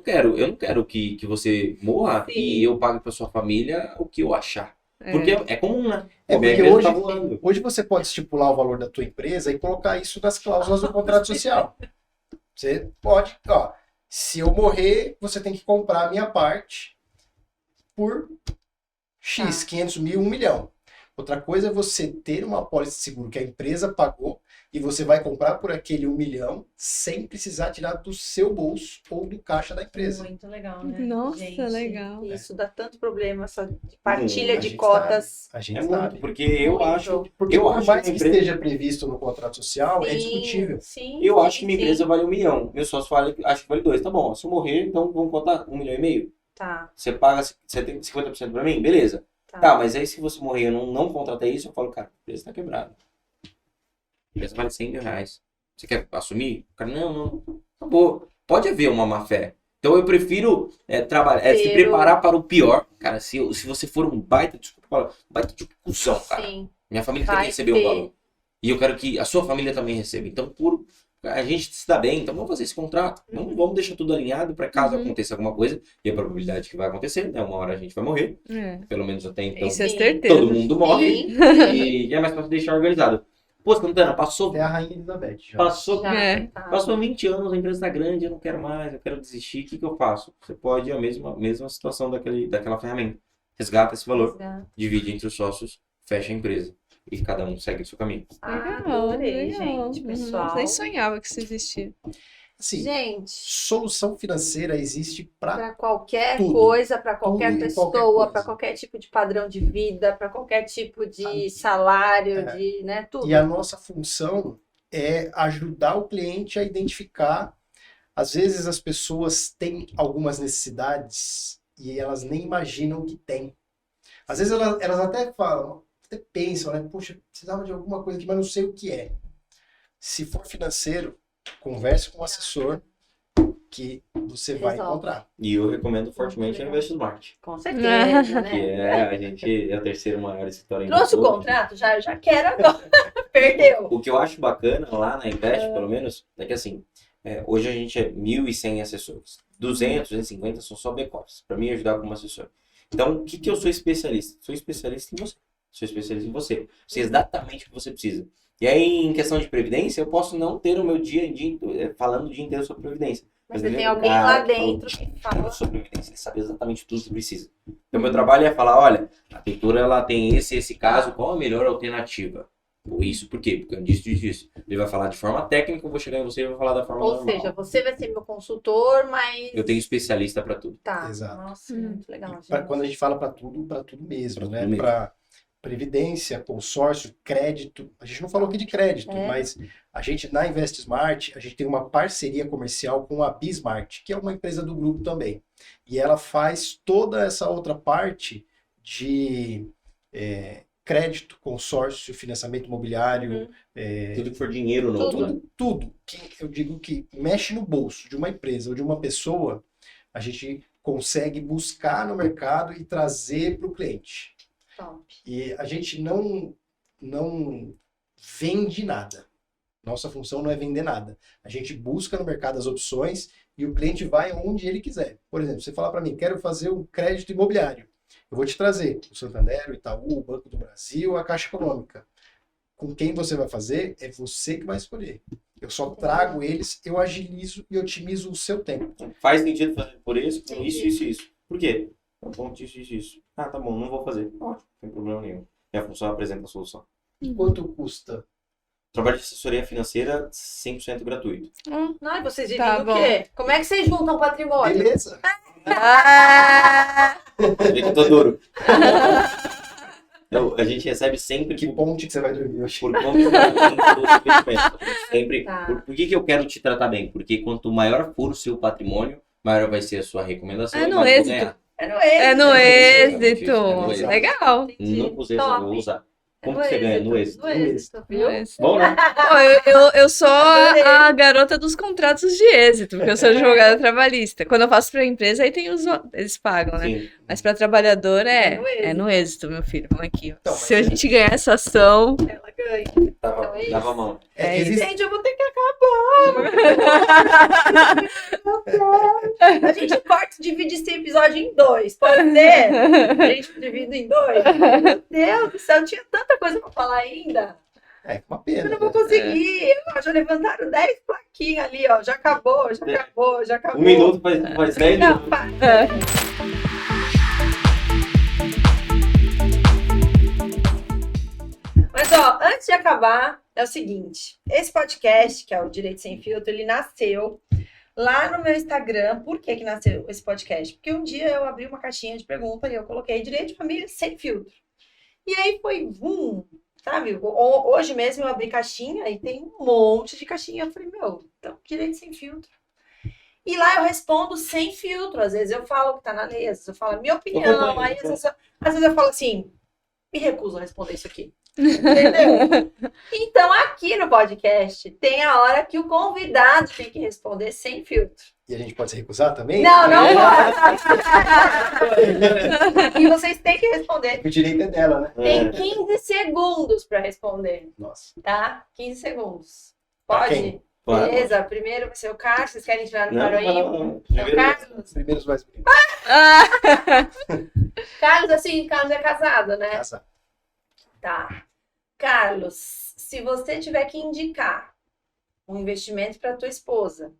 quero que você morra e eu pague pra sua família o que eu achar. Porque é comum, né? Porque hoje você pode estipular o valor da tua empresa e colocar isso nas cláusulas do contrato social. Você pode, se eu morrer, você tem que comprar a minha parte por X, 500 mil, 1 milhão. Outra coisa é você ter uma apólice de seguro que a empresa pagou e você vai comprar por aquele 1 milhão sem precisar tirar do seu bolso ou do caixa da empresa. Muito legal, né? Nossa, Gente, legal. Isso dá tanto problema, essa partilha A de gente cotas. A gente É sabe. muito, porque eu Muito. acho. Porque eu por acho mais que a que empresa- esteja previsto no contrato social, é Sim, discutível. Sim, Eu sim, acho que minha sim. empresa vale 1 milhão. Meu sócio fala, acho que vale 2. Tá bom, se eu morrer, então vamos contar 1,5 milhão. Tá, Você paga 50% pra mim? Beleza. Tá, mas aí se você morrer e eu não contratei isso, eu falo, cara, a empresa tá quebrada. A empresa vale 100 mil reais. Você quer assumir? O cara, não. Acabou. Pode haver uma má fé. Então eu prefiro trabalhar, se preparar para o pior. Cara, se você for um baita, desculpa falar, baita de cuzão, cara. Sim. Minha família tem que Vai receber ter. um valor. E eu quero que a sua família também receba. Então, a gente se dá bem, então vamos fazer esse contrato. Vamos deixar tudo alinhado para caso aconteça alguma coisa. E a probabilidade que vai acontecer, né? Uma hora a gente vai morrer. Pelo menos até então. Isso é Sim. certeza. Todo mundo morre. Sim. E é mais fácil deixar organizado. Pô, Santana, passou Até a Rainha Elizabeth. Já. Passou, Já, É. tá. passou 20 anos, a empresa está grande, eu não quero mais, eu quero desistir. O que eu faço? Você pode a mesma situação daquela ferramenta. Resgata esse valor, Resgata. divide entre os sócios, fecha a empresa. E cada um segue o seu caminho. Adorei, gente, pessoal. Nem sonhava que isso existia. Assim, Gente, solução financeira existe para para qualquer tudo. coisa, para qualquer Tudo e pessoa, qualquer coisa. para qualquer tipo de padrão de vida, para qualquer tipo de salário, É. de, né, tudo. E a nossa função é ajudar o cliente a identificar. Às vezes as pessoas têm algumas necessidades e elas nem imaginam que têm. Às vezes elas até falam, até pensam, né? Poxa, precisava de alguma coisa aqui, mas não sei o que é. Se for financeiro, converse com o assessor que você vai Resolve. encontrar. E eu recomendo fortemente a legal. InvestSmart, Com certeza, que né? a gente é o terceiro maior escritório em Trouxe o Botucatu. contrato? Já quero agora. Perdeu. O que eu acho bacana lá na Invest, pelo menos, é que assim, hoje a gente é 1.100 assessores. 200, 250 são só back-office, para mim ajudar como assessor. Então, o que eu sou especialista? Sou especialista em você. Sou especialista em você. Sei exatamente o que você precisa. E aí, em questão de previdência, eu posso não ter o meu dia falando o dia inteiro sobre previdência. Mas você ele tem é um alguém cara lá que falou dentro que tudo fala. sobre previdência, ele sabe exatamente tudo que precisa. Então, meu trabalho é falar, olha, a Teitura, ela tem esse caso, qual a melhor alternativa? Isso, por quê? Porque eu disse. Ele vai falar de forma técnica, eu vou chegar em você e vou falar da forma Ou normal. seja, você vai ser meu consultor, mas... Eu tenho especialista para tudo. Tá. Exato. Nossa, muito legal, Pra- gente. quando a gente fala para tudo mesmo, Pra né? tudo mesmo. Para previdência, consórcio, crédito. A gente não falou aqui de crédito, É. mas a gente na InvestSmart, a gente tem uma parceria comercial com a Bismart, que é uma empresa do grupo também. E ela faz toda essa outra parte de crédito, consórcio, financiamento imobiliário, Tudo que for dinheiro não. tudo que eu digo que mexe no bolso de uma empresa ou de uma pessoa, a gente consegue buscar no mercado e trazer para o cliente. Top. E a gente não vende nada. Nossa função não é vender nada. A gente busca no mercado as opções e o cliente vai onde ele quiser. Por exemplo, você falar para mim, quero fazer um crédito imobiliário. Eu vou te trazer o Santander, o Itaú, o Banco do Brasil, a Caixa Econômica. Com quem você vai fazer, é você que vai escolher. Eu só trago eles, eu agilizo e otimizo o seu tempo. Faz sentido fazer por isso, por Entendi. isso. Por quê? Tá bom, isso. Ah, tá bom, não vou fazer. Ótimo, não tem problema nenhum. Minha função apresenta a solução. Quanto custa? Trabalho de assessoria financeira 100% gratuito. Não, e vocês vivem Tá do bom. quê? Como é que vocês juntam patrimônio? Beleza. Ah! Você vê que eu tô duro. Então, a gente recebe sempre Que ponte que você vai dormir hoje? por conta do investimento. Sempre. Tá. Por que eu quero te tratar bem? Porque quanto maior for o seu patrimônio, maior vai ser a sua recomendação. É e no mais eu vou êxito. ganhar. É no êxito. É no êxito. É no êxito. Legal. Entendi. Nunca usei essa, Top. vou usar. É Como que você ganha? No êxito. No êxito, viu? Bom, né? Pô, eu sou a garota dos contratos de êxito, porque eu sou advogada trabalhista. Quando eu faço pra empresa, aí tem eles pagam, né? Sim. Mas pra trabalhador É no é no êxito, meu filho. Vamos aqui. Ó. Então, mas Se a gente ganhar essa ação, Ela ganha. Então é Dava a isso. mão. É isso. existe- Gente, eu vou ter que acabar. Meu Deus. A gente corta e divide esse episódio em 2. Pode ser? A gente divide em 2. Meu Deus do céu, tinha tanta coisa pra falar ainda. É uma Eu pena. não vou né? conseguir. Ó, já levantaram 10 plaquinhas ali, ó. Já acabou. Um minuto faz 10 Não, minutos. Mas, ó, antes de acabar, é o seguinte. Esse podcast, que é o Direito Sem Filtro, ele nasceu lá no meu Instagram. Por que que nasceu esse podcast? Porque um dia eu abri uma caixinha de pergunta e eu coloquei Direito de Família Sem Filtro. E aí foi, sabe? Hoje mesmo eu abri caixinha e tem um monte de caixinha. Eu falei, então, Direito Sem Filtro. E lá eu respondo sem filtro. Às vezes eu falo o que tá na lei, às vezes eu falo a minha opinião. Aí, às vezes eu falo assim, me recuso a responder isso aqui. Entendeu? Então, aqui no podcast, tem a hora que o convidado tem que responder sem filtro. E a gente pode se recusar também? Não pode. E vocês têm que responder. O direito é dela, né? Tem 15 segundos para responder, Nossa. tá? 15 segundos. Pra Pode? quem? Claro. Beleza, primeiro vai ser o Carlos. Vocês querem tirar no Não, paroímpo? não. Então, Carlos. Primeiros mais bonitos. Carlos é casado, né? Casar. Tá. Carlos, se você tiver que indicar um investimento para tua esposa,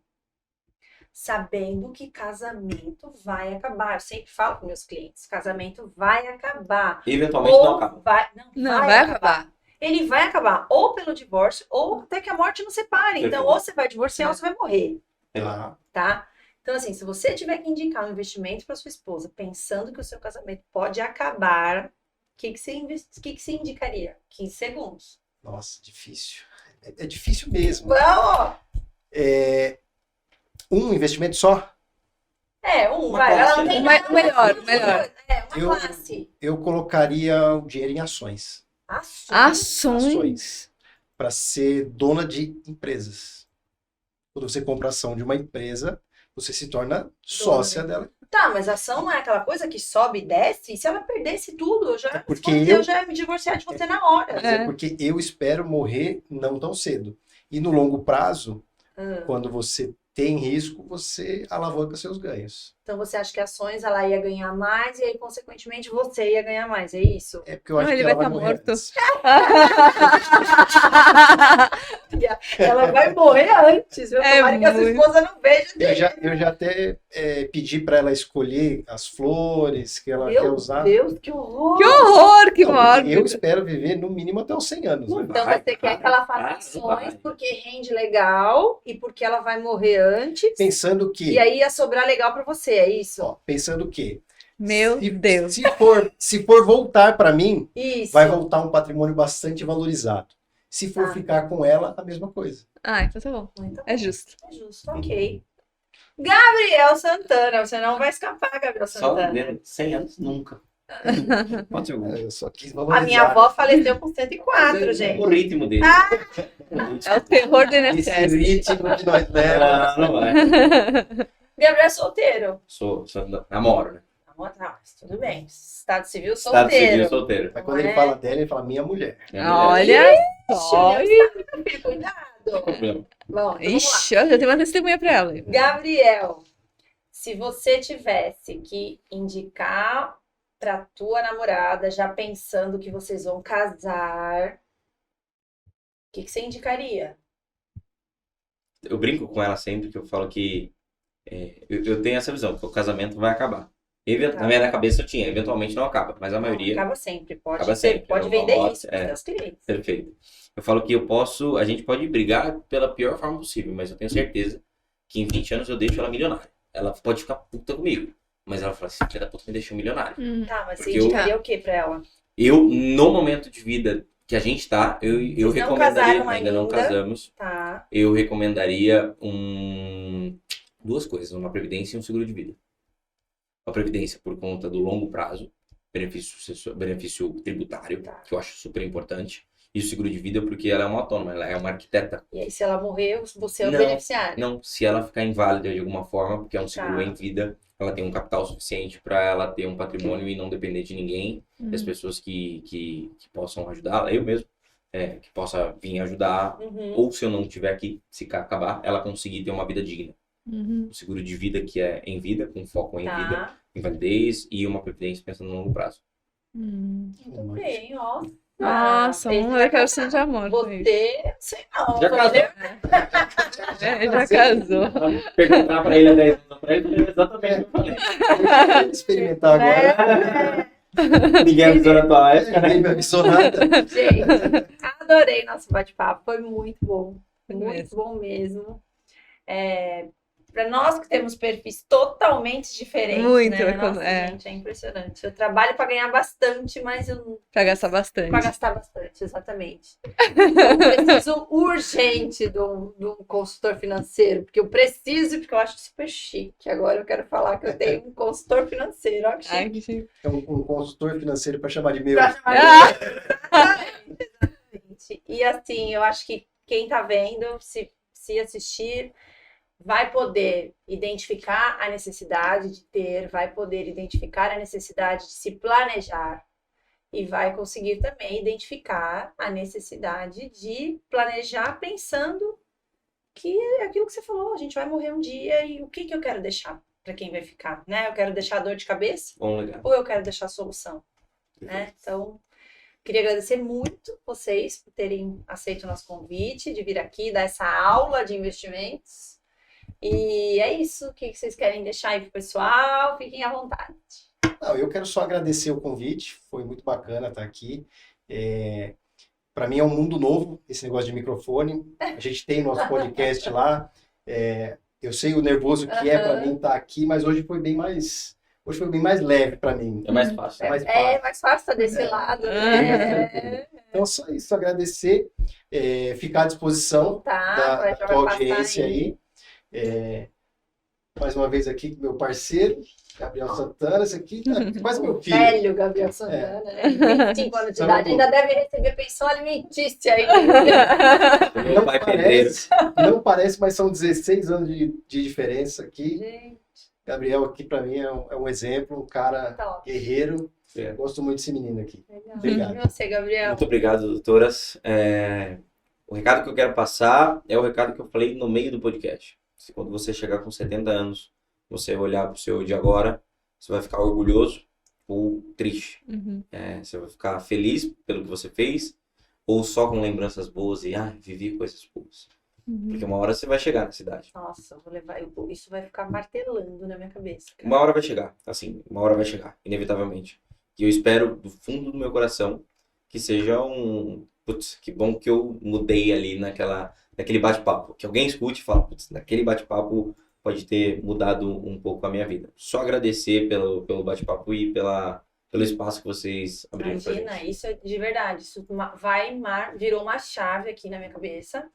sabendo que casamento vai acabar. Eu sempre falo com meus clientes, casamento vai acabar. Eventualmente não acaba. Não, vai acabar. Ele vai acabar ou pelo divórcio ou até que a morte nos separe. Então, Perfeito. ou você vai divorciar ou você vai morrer, Ah, tá? Então, assim, se você tiver que indicar um investimento para sua esposa, pensando que o seu casamento pode acabar, o que você indicaria? 15 segundos. nossa, difícil. É difícil mesmo. Vamos! Um investimento só? Vai. classe, Ela não tem né? nada. Melhor, melhor. Uma classe. Eu colocaria o dinheiro em ações. Ações. Para ser dona de empresas. Quando você compra ação de uma empresa, você se torna sócia dela. Tá, mas a ação não é aquela coisa que sobe e desce? E se ela perdesse tudo, eu já, É porque eu já ia me divorciar de você na hora. Mas é porque eu espero morrer não tão cedo. E no longo prazo, quando você tem risco, você alavanca seus ganhos. Então você acha que ações ela ia ganhar mais e aí, consequentemente, você ia ganhar mais, é isso? É porque eu acho Não, que ele ela vai vai tá morrer morto. antes. Ela vai morrer antes, viu? É Tomara que a sua muito. esposa não veja. Eu já até pedi para ela escolher as flores que ela quer Meu usar. Deus, que horror! Que horror, que Não, porque mórbido. eu espero viver no mínimo até os 100 anos. Né? Então Vai, você quer que ela faça vai, ações vai. porque rende legal e porque ela vai morrer antes Pensando que, e aí ia sobrar legal pra você, é isso? ó, pensando que Meu Deus. se for voltar para mim, Isso. vai voltar um patrimônio bastante valorizado. Se for Tá. ficar com ela, a mesma coisa. Ah, então tá bom. Muito É justo. É justo, ok. Gabriel Santana, você não vai escapar, Gabriel Só Santana. vivendo 100 anos, nunca. Pode ser algum. Eu só quis A valorizar. minha avó faleceu com 104, gente. O ritmo dele. É o terror do Esse INSS. ritmo que nós leva. Não vai. Gabriel é solteiro. Sou namoro, né? Não, mas tudo bem. Estado civil Estado solteiro. civil solteiro. Mas quando ele fala dela, ele fala minha mulher. Olha só. Ixi, meu estado, meu filho, cuidado. Problema. Bom, então vamos lá. Ixi, eu já tenho uma testemunha pra ela. Gabriel, se você tivesse que indicar pra tua namorada, já pensando que vocês vão casar, o que você indicaria? Eu brinco com ela sempre que eu falo que eu tenho essa visão, que o casamento vai acabar. Na minha cabeça eu tinha, eventualmente não acaba, mas a maioria Acaba sempre, pode Acaba ser, sempre, pode é uma vender moto, isso para os seus clientes. perfeito. Eu falo que a gente pode brigar pela pior forma possível, mas eu tenho certeza que em 20 anos eu deixo ela milionária. Ela pode ficar puta comigo, mas ela fala assim, filha da puta me deixou milionário. Tá, mas você Porque eu- indicaria o que pra ela? Eu, no momento de vida que a gente tá, eu Vocês não recomendaria, casaram ainda não ainda? casamos, Tá. eu recomendaria duas coisas, uma previdência e um seguro de vida. A previdência por conta do longo prazo, benefício tributário, Tá. que eu acho super importante, e o seguro de vida porque ela é uma autônoma, ela é uma arquiteta. E aí, se ela morrer, você é o Não. beneficiário. Não, se ela ficar inválida de alguma forma, porque é um seguro Tá. em vida, ela tem um capital suficiente para ela ter um patrimônio e não depender de ninguém, das pessoas que possam ajudá-la, eu mesmo, que possa vir ajudar, Uhum. ou se eu não tiver aqui, se acabar, ela conseguir ter uma vida digna. Uhum. Um seguro de vida que é em vida, com foco em vida, Tá. invalidez, e uma previdência pensando no longo prazo. Muito bem, ó. Nossa, esse uma já declaração de amor. foi isso. Você, sei não. Já casou? Já casou. Perguntar pra ele há 10 anos atrás, ele exatamente o que eu falei. Experimentar agora. Ninguém avisou na tua época, né? Ninguém me avisou nada. Gente, adorei nosso bate-papo. Foi muito bom. Foi Muito mesmo. bom mesmo. Para nós que temos perfis totalmente diferentes, Muito, né? Nossa, gente, é impressionante. Eu trabalho para ganhar bastante, mas eu não Pra gastar bastante. para gastar bastante, exatamente. Eu preciso urgente de um consultor financeiro, porque eu preciso, porque eu acho super chique. Agora eu quero falar que eu tenho um consultor financeiro. Olha que chique. Ai, que chique. É um consultor financeiro para chamar de meu. Pra chamar de exatamente. E assim, eu acho que quem tá vendo, se assistir, vai poder identificar a necessidade de ter, vai poder identificar a necessidade de se planejar e vai conseguir também identificar a necessidade de planejar pensando que é aquilo que você falou, a gente vai morrer um dia e o que eu quero deixar para quem vai ficar, né? Eu quero deixar dor de cabeça Bom, legal. ou eu quero deixar solução, né? Então, queria agradecer muito vocês por terem aceito o nosso convite de vir aqui dar essa aula de investimentos. E é isso. O que vocês querem deixar aí pro pessoal? Fiquem à vontade. Não, eu quero só agradecer o convite, foi muito bacana estar aqui. Para mim é um mundo novo esse negócio de microfone. A gente tem nosso podcast lá. Eu sei o nervoso que é para mim estar aqui, mas hoje foi bem mais leve para mim. É mais fácil. É mais É fácil. mais fácil estar desse lado, né? Então, só isso, agradecer, ficar à disposição Tá, da tua audiência aí. Mais uma vez aqui com meu parceiro, Gabriel Santana, esse aqui tá quase meu filho. Velho Gabriel Santana, né? 25 anos de Sabe idade, um ainda deve receber pensão alimentícia aí. Meu pai pedreiro. Não parece, mas são 16 anos de diferença aqui. Gente, Gabriel aqui para mim é um exemplo, um cara top. guerreiro. É. Gosto muito desse menino aqui. Legal. Obrigado. E você, Gabriel? Muito obrigado, doutoras. O recado que eu quero passar é o recado que eu falei no meio do podcast. Quando você chegar com 70 anos, você olhar para o seu de agora, você vai ficar orgulhoso ou triste. Uhum. Você vai ficar feliz pelo que você fez ou só com lembranças boas e vivi coisas boas. Uhum. Porque uma hora você vai chegar na cidade. Nossa, vou levar. Isso vai ficar martelando na minha cabeça. Cara. Uma hora vai chegar, assim, uma hora vai chegar, inevitavelmente. E eu espero do fundo do meu coração que seja putz, que bom que eu mudei ali naquele bate-papo. Que alguém escute e fale, putz, naquele bate-papo pode ter mudado um pouco a minha vida. Só agradecer pelo bate-papo e pelo espaço que vocês abriram pra Imagina, gente. isso é de verdade. Isso virou uma chave aqui na minha cabeça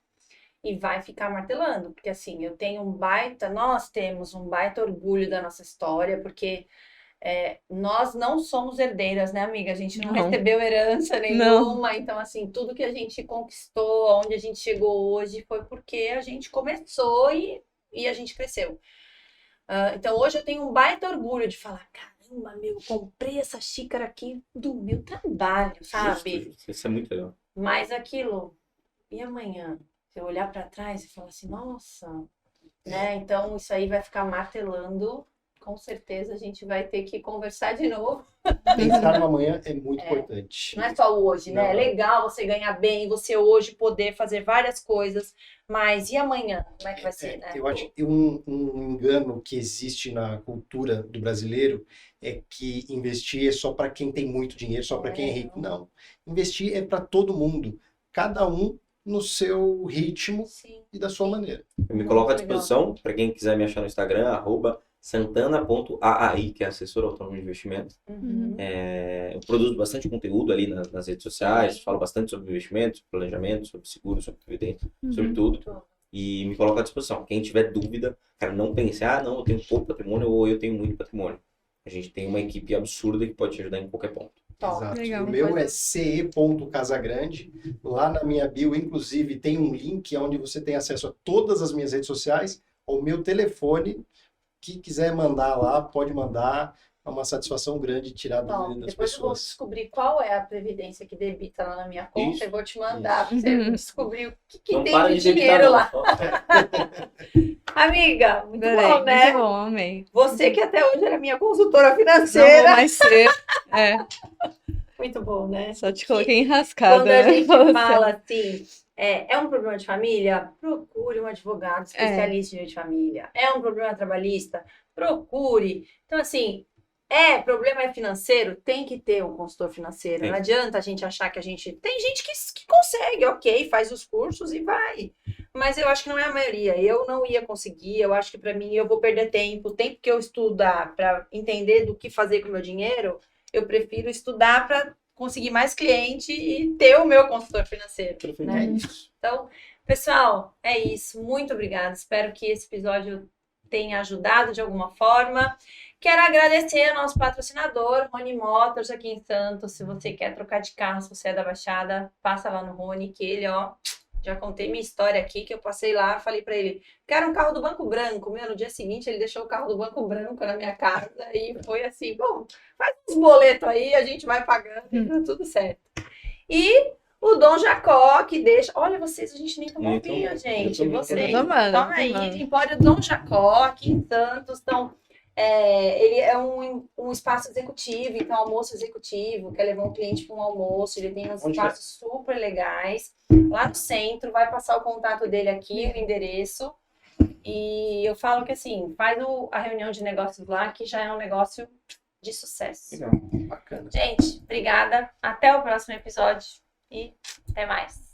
e vai ficar martelando. Porque assim, nós temos um baita orgulho da nossa história, porque nós não somos herdeiras, né, amiga? A gente não recebeu herança nenhuma. Então, assim, tudo que a gente conquistou, onde a gente chegou hoje, foi porque a gente começou e a gente cresceu. Então, hoje eu tenho um baita orgulho de falar, caramba, eu comprei essa xícara aqui do meu trabalho, sabe? Justo. Isso é muito legal. Mas aquilo, e amanhã? Se eu olhar para trás e falar assim, nossa, né? Então, isso aí vai ficar martelando. Com certeza a gente vai ter que conversar de novo. Pensar no amanhã é muito importante. Não é só hoje, né? Não. É legal você ganhar bem, você hoje poder fazer várias coisas, mas e amanhã? Como é que vai ser, né? Eu acho que um engano que existe na cultura do brasileiro é que investir é só para quem tem muito dinheiro, só para quem é rico. Não. Investir é para todo mundo. Cada um no seu ritmo Sim. e da sua maneira. Eu me coloco à Muito legal. disposição para quem quiser me achar no Instagram, @santana.aai, que é assessor autônomo de investimento. Uhum. Eu produzo bastante conteúdo ali nas redes sociais, falo bastante sobre investimentos, planejamento, sobre seguro, sobre previdência, sobre tudo. E me coloco à disposição. Quem tiver dúvida, cara, não pense, não, eu tenho pouco patrimônio ou eu tenho muito patrimônio. A gente tem uma equipe absurda que pode te ajudar em qualquer ponto. Top. Exato. Legal. O meu é ce.casagrande. Lá na minha bio, inclusive, tem um link onde você tem acesso a todas as minhas redes sociais, ao meu telefone. Que quiser mandar lá, pode mandar. É uma satisfação grande tirar a dúvida das Depois eu vou pessoas. descobrir qual é a previdência que debita lá na minha conta Isso. e vou te mandar para você descobrir o que Não tem para de de debitar, dinheiro não. lá. Adorei. Amiga, muito bom, né? Muito bom, amei. Você que até hoje era minha consultora Não vou financeira. mais ser. Muito bom, né? Só te coloquei enrascada. Quando a né? gente Você. fala assim, é um problema de família? Procure um advogado especialista em direito de família. É um problema trabalhista? Procure. Então, assim, problema é financeiro, tem que ter um consultor financeiro. Tem. Não adianta a gente achar que a gente... Tem gente que consegue, ok, faz os cursos e vai. Mas eu acho que não é a maioria. Eu não ia conseguir, eu acho que para mim eu vou perder tempo. O tempo que eu estudar para entender do que fazer com o meu dinheiro, eu prefiro estudar para conseguir mais cliente e ter o meu consultor financeiro. Né? É isso. Então, pessoal, é isso. Muito obrigada. Espero que esse episódio tenha ajudado de alguma forma. Quero agradecer ao nosso patrocinador, Rony Motors, aqui em Santos. Se você quer trocar de carro, se você é da Baixada, passa lá no Rony, que ele, ó, já contei minha história aqui, que eu passei lá, falei pra ele, quero um carro do Banco Branco. Meu, no dia seguinte ele deixou o carro do Banco Branco na minha casa e foi assim, bom, faz uns boletos aí, a gente vai pagando e tá tudo certo. E o Dom Jacó, que deixa... Olha, vocês, a gente nem tomou Muito vinho, bom. gente. Eu tô Vocês, tomando, toma aí, tomando. Empório Dom Jacó, aqui em Santos. Então, ele é um espaço executivo, então almoço executivo, quer levar um cliente para um almoço, ele tem uns Onde espaços super legais. Lá no centro, vai passar o contato dele aqui, o endereço. E eu falo que assim, faz a reunião de negócios lá, que já é um negócio de sucesso. Legal. Bacana. Gente, obrigada. Até o próximo episódio e até mais.